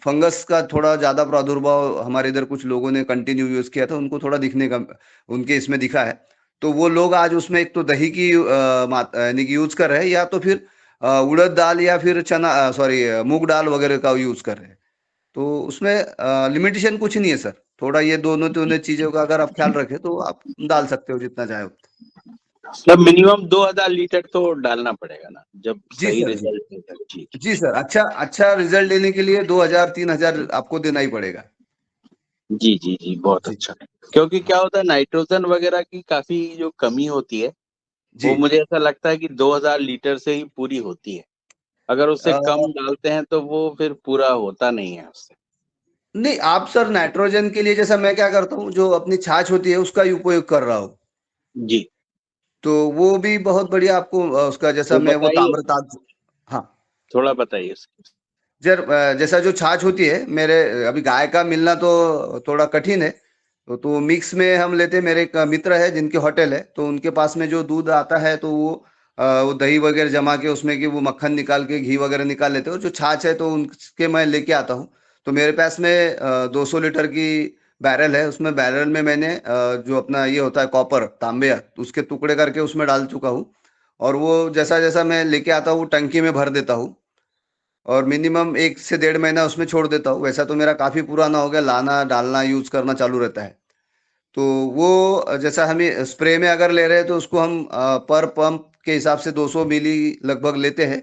फंगस का थोड़ा ज्यादा प्रादुर्भाव हमारे इधर कुछ लोगों ने कंटिन्यू यूज किया था, उनको थोड़ा दिखने का उनके इसमें दिखा है। तो वो लोग आज उसमें एक तो दही की यानी कि यूज कर रहे हैं, या तो फिर उड़द दाल या फिर चना सॉरी मूंग दाल वगैरह का यूज कर रहे हैं। तो उसमें लिमिटेशन कुछ नहीं है सर। थोड़ा ये दोनों दोनों चीजों का अगर आप ख्याल रखें तो आप डाल सकते हो जितना चाहे उतना। मतलब मिनिमम 2000 लीटर तो डालना पड़ेगा ना, जब जी सही सर, जी रिजल्ट देगा। जी जी सर। अच्छा अच्छा रिजल्ट लेने के लिए 2000 3000 आपको देना ही पड़ेगा। जी जी जी, बहुत जी अच्छा। क्योंकि क्या होता है, नाइट्रोजन वगैरह की काफी जो कमी होती है, वो जी। मुझे ऐसा लगता है कि 2000 लीटर से ही पूरी होती है। अगर उससे अ, कम डालते हैं तो वो फिर पूरा होता नहीं है उससे। नहीं, आप सर नाइट्रोजन के लिए जैसा मैं क्या करता हूँ, जो अपनी छाछ होती है उसका ही उपयोग कर रहा हूँ। जी, तो वो भी बहुत बढ़िया आपको उसका जैसा तो मैं वो बताइए, ताम्रताज। हाँ, थोड़ा बताइए उसके। जैसा जो छाछ होती है मेरे, अभी गाय का मिलना तो थोड़ा कठिन है। तो मिक्स में हम लेते हैं। मेरे एक मित्र है जिनकी होटल है, तो उनके पास में जो दूध आता है तो वो दही वगैरह जमा के उसमें कि वो मक्खन निकाल के घी वगैरह निकाल लेते हैं। और जो छाछ है तो उनके मैं लेके आता हूँ। तो मेरे पास में 200 लीटर की बैरल है। उसमें बैरल में मैंने जो अपना ये होता है कॉपर तांबे, उसके टुकड़े करके उसमें डाल चुका हूँ। और वो जैसा जैसा मैं लेके आता हूँ टंकी में भर देता हूँ, और मिनिमम 1 से 1.5 महीना उसमें छोड़ देता हूँ। वैसा तो मेरा काफी पुराना हो गया, लाना डालना यूज करना चालू रहता है। तो वो जैसा हमें स्प्रे में अगर ले रहे हैं तो उसको हम पर पंप के हिसाब से 200 मिली लगभग लेते हैं।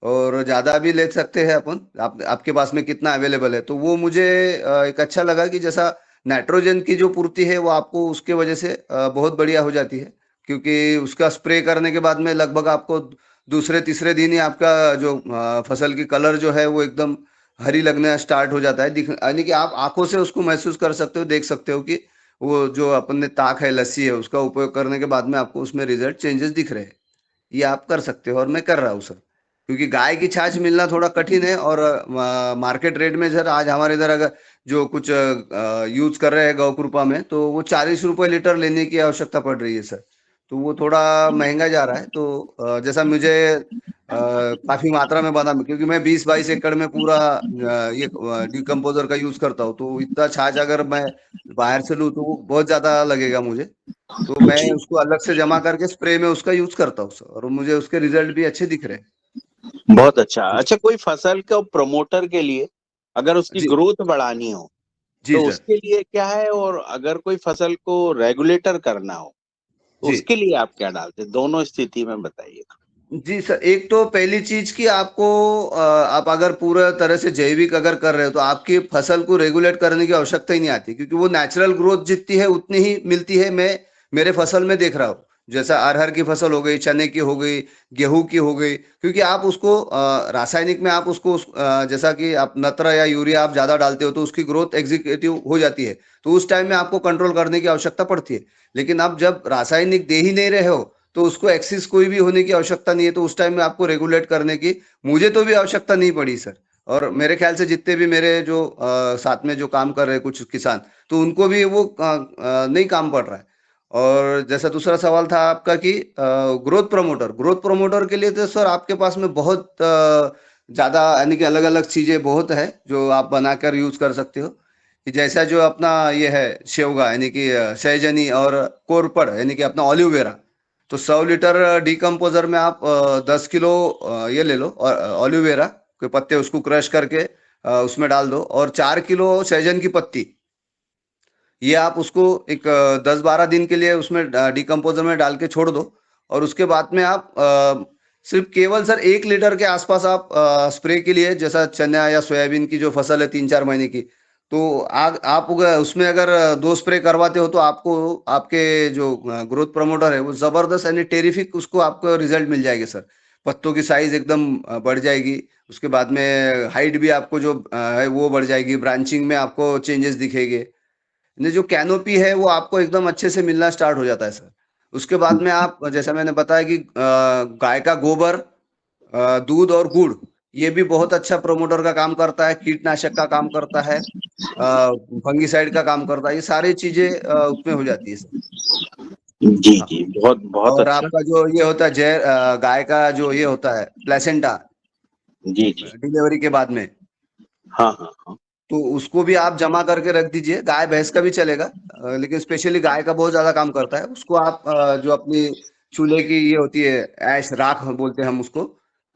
और ज्यादा भी ले सकते हैं अपन, आपके पास में कितना अवेलेबल है। तो वो मुझे एक अच्छा लगा कि जैसा नाइट्रोजन की जो पूर्ति है वो आपको उसके वजह से बहुत बढ़िया हो जाती है। क्योंकि उसका स्प्रे करने के बाद में लगभग आपको दूसरे तीसरे दिन ही आपका जो फसल की कलर जो है वो एकदम हरी लगना स्टार्ट हो जाता है, दिख यानी कि आप आंखों से उसको महसूस कर सकते हो, देख सकते हो कि वो जो अपन ने ताक है, लस्सी है, उसका उपयोग करने के बाद में आपको उसमें रिजल्ट चेंजेस दिख रहे हैं। ये आप कर सकते हो और मैं कर रहा हूँ सर। क्योंकि गाय की छाछ मिलना थोड़ा कठिन है, और मार्केट रेट में सर आज हमारे इधर अगर जो कुछ यूज कर रहे हैं गौ कृपा में, तो वो 40 रुपए लीटर लेने की आवश्यकता पड़ रही है सर। तो वो थोड़ा महंगा जा रहा है। तो जैसा मुझे काफी मात्रा में बना, क्योंकि मैं 20 22 एकड़ में पूरा ये डिकम्पोजर का यूज करता हूँ, तो इतना छाछ अगर मैं बाहर से लूँ तो वो बहुत ज्यादा लगेगा मुझे। तो मैं जी, उसको अलग से जमा करके स्प्रे में उसका यूज करता हूँ सर, और मुझे उसके रिजल्ट भी अच्छे दिख रहे हैं। बहुत अच्छा। जी अच्छा, कोई फसल को प्रमोटर के लिए अगर उसकी जी ग्रोथ बढ़ानी हो जी तो सर। उसके लिए क्या है, और अगर कोई फसल को रेगुलेटर करना हो तो जी उसके लिए आप क्या डालते हैं? दोनों स्थिति में बताइए। जी सर, एक तो पहली चीज की आपको आप अगर पूरा तरह से जैविक अगर कर रहे हो तो आपकी फसल को रेगुलेट करने की आवश्यकता ही नहीं आती, क्योंकि वो नेचुरल ग्रोथ जितनी है उतनी ही मिलती है। मैं मेरे फसल में देख रहा हूँ, जैसा अरहर की फसल हो गई, चने की हो गई, गेहूं की हो गई, क्योंकि आप उसको रासायनिक में आप उसको जैसा कि आप नत्र या यूरिया आप ज्यादा डालते हो तो उसकी ग्रोथ एग्जीक्यूटिव हो जाती है, तो उस टाइम में आपको कंट्रोल करने की आवश्यकता पड़ती है। लेकिन आप जब रासायनिक दे ही नहीं रहे हो तो उसको एक्सिस कोई भी होने की आवश्यकता नहीं है, तो उस टाइम में आपको रेगुलेट करने की मुझे तो भी आवश्यकता नहीं पड़ी सर। और मेरे ख्याल से जितने भी मेरे जो साथ में जो काम कर रहे हैं कुछ किसान, तो उनको भी वो नहीं काम पड़ रहा है। और जैसा दूसरा सवाल था आपका कि ग्रोथ प्रमोटर के लिए तो सर आपके पास में बहुत ज्यादा यानी कि अलग अलग चीजें बहुत है जो आप बनाकर यूज कर सकते हो। कि जैसा जो अपना ये है शेवगा यानी कि सहजनी और कोरपड़ यानी कि अपना ऑलिवेरा, तो 100 लीटर डिकम्पोजर में आप 10 किलो ये ले लो और ऑलिवेरा के पत्ते उसको क्रश करके उसमें डाल दो, और 4 किलो सहजन की पत्ती, ये आप उसको एक 10-12 दिन के लिए उसमें डिकम्पोजर में डाल के छोड़ दो। और उसके बाद में आप सिर्फ केवल सर 1 लीटर के आसपास आप स्प्रे के लिए, जैसा चना या सोयाबीन की जो फसल है 3-4 महीने की, तो आप उसमें अगर 2 स्प्रे करवाते हो तो आपको आपके जो ग्रोथ प्रमोटर है वो जबरदस्त यानी टेरिफिक उसको आपको रिजल्ट मिल जाएगी सर। पत्तों की साइज एकदम बढ़ जाएगी, उसके बाद में हाइट भी आपको जो है वो बढ़ जाएगी, ब्रांचिंग में आपको चेंजेस दिखेंगे, ने जो कैनोपी है वो आपको एकदम अच्छे से मिलना स्टार्ट हो जाता है सर। उसके बाद में आप जैसा मैंने बताया कि गाय का गोबर, दूध और गुड़, ये भी बहुत अच्छा प्रोमोटर का काम करता है, कीटनाशक का काम करता है, फंगिसाइड का काम करता है, ये सारी चीजें उसमें हो जाती है सर। जी हाँ। जी, बहुत बहुत और अच्छा। आपका जो ये होता है जहर, गाय का जो ये होता है प्लेसेंटा जी जी, डिलीवरी के बाद में, हाँ हाँ हाँ। तो उसको भी आप जमा करके रख दीजिए। गाय भैंस का भी चलेगा, लेकिन स्पेशली गाय का बहुत ज्यादा काम करता है। उसको आप जो अपनी चूल्हे की ये होती है ऐश राख बोलते हैं हम उसको,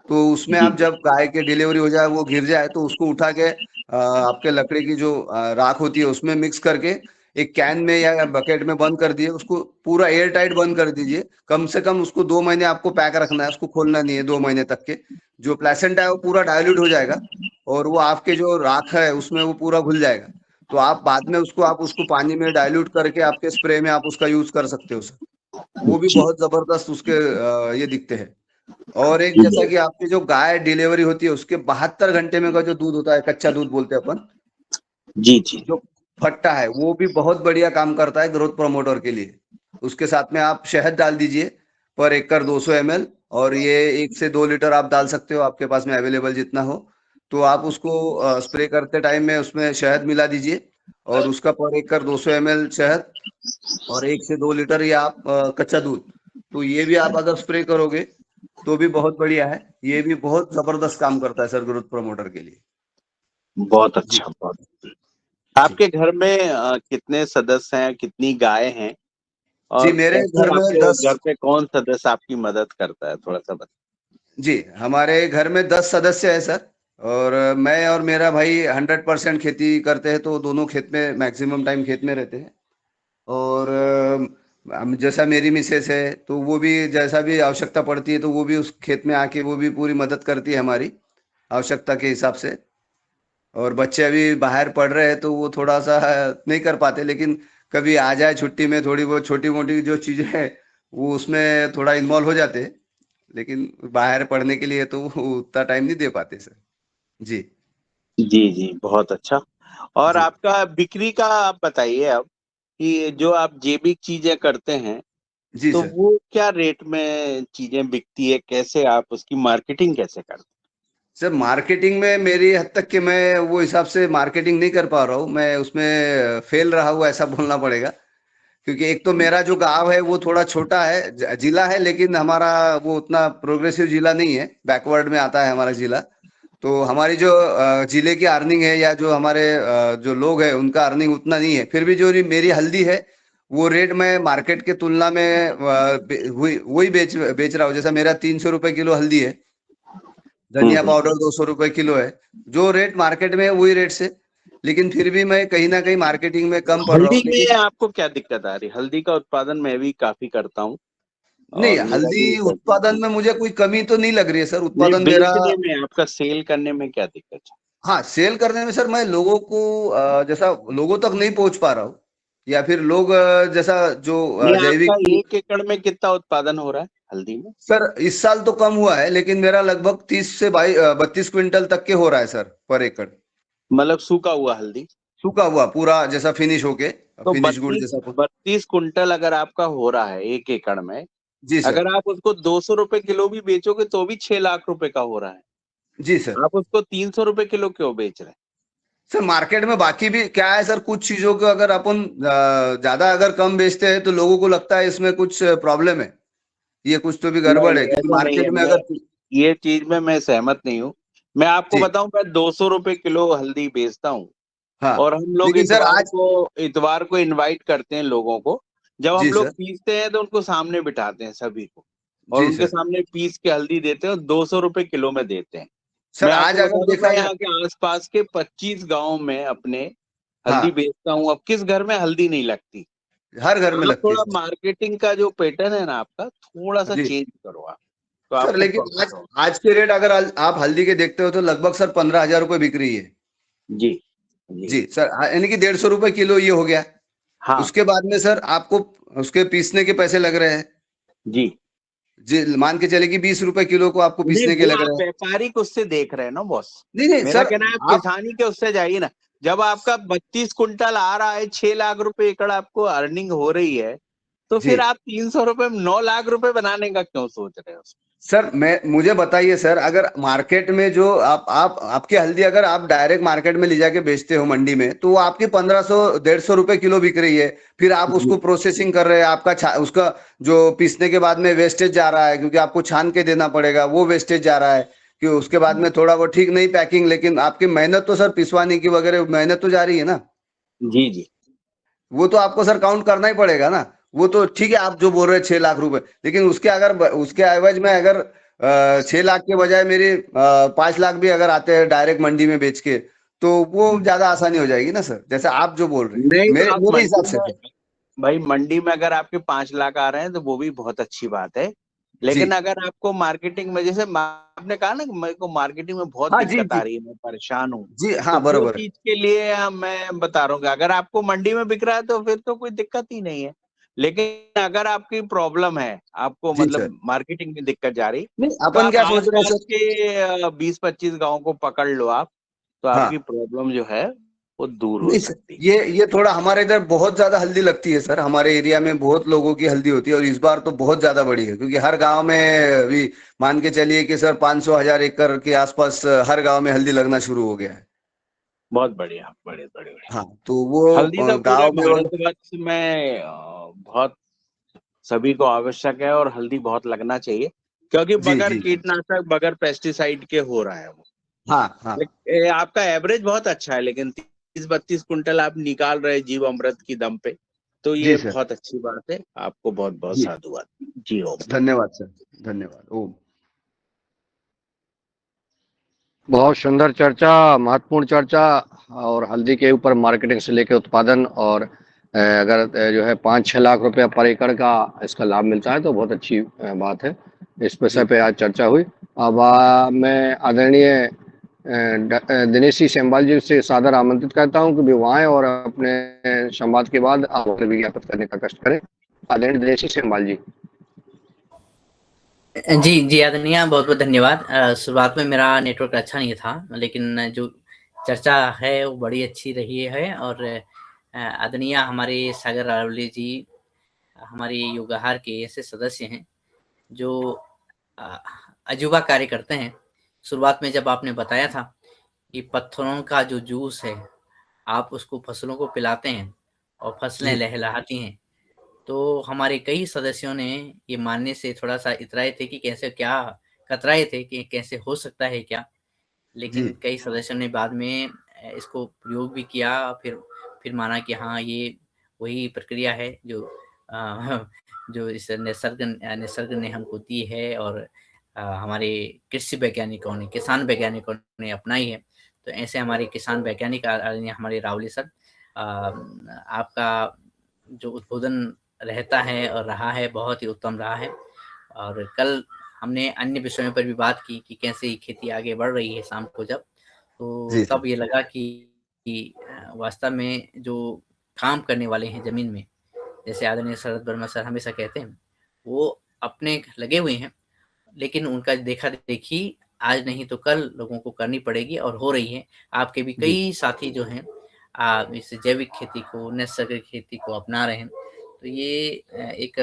तो उसमें जी आप जब गाय के डिलीवरी हो जाए वो गिर जाए तो उसको उठा के आपके लकड़ी की जो राख होती है उसमें मिक्स करके एक कैन में या बकेट में बंद कर दिए, उसको पूरा एयर टाइट बंद कर दीजिए। कम से कम उसको 2 महीने आपको पैक रखना है, उसको खोलना नहीं है 2 महीने तक के। जो प्लेसेंटा है वो पूरा डायल्यूट हो जाएगा और वो आपके जो राख है उसमें वो पूरा घुल जाएगा। तो आप बाद में उसको आप उसको पानी में डाइल्यूट करके आपके स्प्रे में आप उसका यूज कर सकते हो सर। वो भी जी बहुत जबरदस्त उसके ये दिखते हैं। और एक जी जैसा कि आपकी जो गाय डिलीवरी होती है उसके 72 घंटे में का जो दूध होता है, कच्चा दूध बोलते हैं अपन, जी जी। जो फट्टा है, वो भी बहुत बढ़िया काम करता है ग्रोथ प्रमोटर के लिए। उसके साथ में आप शहद डाल दीजिए पर एकड़ 200 ml, और ये 1 से 2 लीटर आप डाल सकते हो आपके पास में अवेलेबल जितना हो। तो आप उसको स्प्रे करते टाइम में उसमें शहद मिला दीजिए, और उसका पर एकड़ 200 ml शहद और 1 से 2 लीटर ये आप कच्चा दूध, तो ये भी आप अगर स्प्रे करोगे तो भी बहुत बढ़िया है। ये भी बहुत जबरदस्त काम करता है सर ग्रोथ प्रमोटर के लिए। बहुत जी अच्छा, बहुत। जी आपके घर में कितने सदस्य हैं, कितनी गाय हैं, जी। और मेरे कैसे घर में आपके 10, घर पे कौन सदस्य आपकी मदद करता है, थोड़ा सा बता। जी हमारे घर में 10 सदस्य है सर। और मैं और मेरा भाई 100% खेती करते हैं, तो दोनों खेत में मैक्सिमम टाइम खेत में रहते हैं। और जैसा मेरी मिसेस है तो वो भी जैसा भी आवश्यकता पड़ती है तो वो भी उस खेत में आके वो भी पूरी मदद करती है हमारी आवश्यकता के हिसाब से। और बच्चे अभी बाहर पढ़ रहे हैं तो वो थोड़ा सा नहीं कर पाते, लेकिन कभी आ जाए छुट्टी में थोड़ी बहुत छोटी मोटी जो चीजें हैं वो उसमें थोड़ा इन्वॉल्व हो जाते हैं। लेकिन बाहर पढ़ने के लिए तो वो उतना टाइम नहीं दे पाते सर। जी जी जी, बहुत अच्छा। और जी आपका बिक्री का आप बताइए अब, कि जो आप जैविक चीजें करते हैं जी तो सर। वो क्या रेट में चीजें बिकती है, कैसे आप उसकी मार्केटिंग कैसे करते सर मार्केटिंग में मेरी हद तक कि मैं वो हिसाब से मार्केटिंग नहीं कर पा रहा हूँ, मैं उसमें फेल रहा हूँ ऐसा बोलना पड़ेगा। क्योंकि एक तो मेरा जो गांव है वो थोड़ा छोटा है, जिला है, लेकिन हमारा वो उतना प्रोग्रेसिव जिला नहीं है, बैकवर्ड में आता है हमारा जिला। तो हमारी जो जिले की अर्निंग है या जो हमारे जो लोग हैं उनका अर्निंग उतना नहीं है। फिर भी जो मेरी हल्दी है वो रेट मैं मार्केट के तुलना में वही बेच रहा हूँ। जैसा मेरा 300 रुपए किलो हल्दी है, हैं? धनिया पाउडर 200 रुपए किलो है, जो रेट मार्केट में है वही रेट से। लेकिन फिर भी मैं कहीं ना कहीं मार्केटिंग में कम पड़ रहा हल्दी हूँ। लेकिन में आपको क्या दिक्कत आ रही? हल्दी का उत्पादन मैं भी काफी करता हूँ, नहीं, और मेरा हल्दी भी उत्पादन में मुझे कोई कमी तो नहीं लग रही है सर, नहीं, उत्पादन मेरा। बेचने में, आपका सेल करने में क्या दिक्कत है? हाँ, सेल करने में सर मैं लोगों को जैसा लोगों तक नहीं पहुंच पा रहा हूँ। या फिर लोग जैसा जो नहीं, जैविक आपका 1 एकड़ में कितना उत्पादन हो रहा है हल्दी में? सर इस साल तो कम हुआ है, लेकिन मेरा लगभग 30 से 32 क्विंटल तक के हो रहा है सर पर एकड़। मतलब सूखा हुआ हल्दी। सूखा हुआ पूरा जैसा फिनिश होके, तो फिनिश गुड जैसा। 32 कुंटल अगर आपका हो रहा है 1 एकड़ में, जी सर। अगर आप उसको 200 रुपए किलो भी बेचोगे तो भी 6 लाख रुपए का हो रहा है। जी सर। आप उसको 300 रुपए किलो क्यों बेच रहे हैं? सर मार्केट में बाकी भी क्या है सर, कुछ चीजों को अगर अपन ज्यादा अगर कम बेचते हैं तो लोगों को लगता है इसमें कुछ प्रॉब्लम है, ये कुछ तो भी गड़बड़ है, नहीं, क्योंकि ऐसा नहीं है। मार्केट में मैं अगर ये चीज में मैं सहमत नहीं हूँ। मैं आपको जी बताऊं, मैं 200 रुपए किलो हल्दी बेचता हूँ। हाँ, और हम लोग लेकिन सर आज इतवार को इनवाइट करते हैं लोगों को। जब हम जी लोग सर। पीसते हैं तो उनको सामने बिठाते हैं सभी को, और जी उनके सर। सामने पीस के हल्दी देते हैं और 200 रुपए किलो में देते हैं। सर मैं आज आपको अगर बता दूं, देखा मैं जाए, यहाँ के आसपास के 25 गांव में अपने हल्दी हाँ बेचता हूँ। अब किस घर में हल्दी नहीं लगती? हर घर में आप लगती है थोड़ा सर। मार्केटिंग का जो पैटर्न है ना आपका, थोड़ा सा जी चेंज करो आप, तो सर, आपको लेकिन प्रॉफिट आज होगा। आज के रेट अगर आप हल्दी के देखते हो तो लगभग सर 15,000 रुपये बिक रही है। जी जी। जी सर, यानी कि 150 रुपये किलो ये हो गया। हाँ उसके बाद में सर आपको उसके पीसने के पैसे लग रहे हैं। जी। जी मान के चले कि 20 रुपए किलो को आपको नहीं, पीसने के वो लग आप रहे हैं। व्यापारिक उससे देख रहे हैं ना बॉस। नहीं नहीं मेरा सर, कहना है आप आप किसानी के उससे जाइए ना। जब आपका 32 कुंटल आ रहा है, 6 लाख रुपए एकड़ आपको अर्निंग हो रही है, तो जी फिर आप 300 रुपए में 9 लाख रुपए बनाने का क्यों सोच रहे हो? सर, मैं मुझे बताइए सर, अगर मार्केट में जो आप आपकी हल्दी अगर आप डायरेक्ट मार्केट में ले जाके बेचते हो मंडी में, तो वो आपकी 1500 150 रुपए किलो बिक रही है। फिर आप जी उसको प्रोसेसिंग कर रहे हैं, आपका उसका जो पीसने के बाद में वेस्टेज जा रहा है, क्योंकि आपको छान के देना पड़ेगा, वो वेस्टेज जा रहा है कि उसके बाद में थोड़ा वो ठीक नहीं पैकिंग, लेकिन आपकी मेहनत तो सर पिसवाने की वगैरह मेहनत तो जा रही है ना। जी जी। वो तो आपको सर काउंट करना ही पड़ेगा ना। वो तो ठीक है, आप जो बोल रहे हैं 6 लाख रुपए, लेकिन उसके अगर उसके एवज में अगर 6 लाख के बजाय मेरे 5 लाख भी अगर आते हैं डायरेक्ट मंडी में बेच के, तो वो ज्यादा आसानी हो जाएगी ना सर, जैसे आप जो बोल रहे हैं, नहीं, तो मेरे आप मेरे हिसाब मंडी से में, तो। भाई मंडी में अगर आपके 5 लाख आ रहे हैं तो वो भी बहुत अच्छी बात है। जी लेकिन अगर आपको मार्केटिंग में, जैसे आपने कहा ना कि मेरे को मार्केटिंग में बहुत हाँ। जी दिक्कत आ जी रही है, मैं परेशान हूँ, जी तो हाँ, वो बरोबर है। चीज के लिए मैं बता रहा हूँ कि अगर आपको मंडी में बिक रहा है तो फिर तो कोई दिक्कत ही नहीं है। लेकिन अगर आपकी प्रॉब्लम है, आपको जी सर। मतलब मार्केटिंग में दिक्कत जा रही, नहीं, तो अपन आप क्या सोच रहे हैं आसपास सर। के 20-25 गांव को पकड़ लो आप, तो आपकी हाँ प्रॉब्लम जो है वो दूर हो नहीं सर, सकती है। ये थोड़ा हमारे इधर बहुत ज्यादा हल्दी लगती है सर, हमारे एरिया में बहुत लोगों की हल्दी होती है, और इस बार तो बहुत ज्यादा बड़ी है, क्योंकि हर गांव में भी मान के चलिए कि सर 500,000 एकड़ के आसपास हर गांव में हल्दी लगना शुरू हो गया है। बहुत बढ़िया, बढ़िया बढ़िया। हाँ तो वो हल्दी तो पूरे गांव में भारतवर्ष में बहुत सभी को आवश्यक है, और हल्दी बहुत लगना चाहिए, क्योंकि जी बगैर जी जी कीटनाशक, बगैर पेस्टिसाइड के हो रहा है वो। हाँ हाँ। आपका एवरेज बहुत अच्छा है, लेकिन 30-32 कुंटल आप निकाल रहे हैं जीव अमृत की दम पे, तो जी ये सर। बहुत अच्छी बात है। आपको बहुत बहुत जी साधुवाद। जी ओम। धन्यवाद सर, धन्यवाद ओम। बहुत सुंदर चर्चा, महत्वपूर्ण चर्चा। और हल्दी के ऊपर मार्केटिंग से लेकर उत्पादन, और अगर जो है 5-6 लाख रुपया पर एकड़ का इसका लाभ मिलता है तो बहुत अच्छी बात है। इस विषय पे आज चर्चा हुई। अब मैं आदरणीय दिनेश सिंह सेमवाल जी से सादर आमंत्रित करता हूं कि वे वहाँ आएं और अपने संवाद के बाद आप विज्ञापित करने का कष्ट करें। आदरणीय दिनेश सिंह सेमवाल जी। जी जी आदरणीय, बहुत बहुत धन्यवाद। शुरुआत में मेरा नेटवर्क अच्छा नहीं था, लेकिन जो चर्चा है वो बड़ी अच्छी रही है। और आदरणीय हमारे सागर रावले जी हमारे योगाहार के ऐसे सदस्य हैं जो अ, अजूबा कार्य करते हैं। शुरुआत में जब आपने बताया था कि पत्थरों का जो जूस है, आप उसको फसलों को पिलाते हैं और फसलें जी लहलहाती हैं, तो हमारे कई सदस्यों ने ये मानने से थोड़ा-सा इतराए थे कि कैसे, क्या कतराए थे कि कैसे हो सकता है क्या? जी लेकिन कई सदस्यों ने बाद में इसको प्रयोग भी किया, फिर माना कि हाँ, ये वही प्रक्रिया है जो जो इस निसर्ग ने हमको दी है, और हमारे कृषि वैज्ञानिकों ने, किसान वैज्ञानिकों ने अपनाई है। तो ऐसे हमारे किसान वैज्ञानिक हमारे रावली सर, आपका जो उद्बोधन रहता है और रहा है, बहुत ही उत्तम रहा है। और कल हमने अन्य विषयों पर भी बात की कि कैसे ये खेती आगे बढ़ रही है शाम को जब, तो जी सर। तब ये लगा कि वास्तव में जो काम करने वाले हैं ज़मीन में, जैसे आदरणीय शरद वर्मा सर हमेशा कहते हैं, वो अपने लगे हुए हैं, लेकिन उनका देखा-देखी आज नहीं तो कल लोगों को करनी पड़ेगी और हो रही है। आपके भी जी। कई साथी जो हैं इस जैविक खेती को, नैसर्गिक खेती को अपना रहे हैं। तो ये एक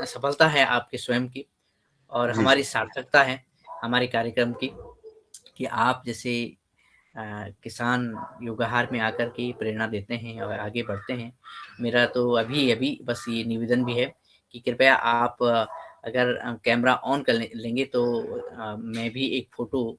सफलता है आपके स्वयं की और जी। हमारी सार्थकता है हमारे कार्यक्रम की कि आप जैसे किसान युगाहार में आकर के प्रेरणा देते हैं और आगे बढ़ते हैं। मेरा तो अभी बस ये निवेदन भी है कि कृपया आप अगर कैमरा ऑन कर लेंगे तो मैं भी एक फ़ोटो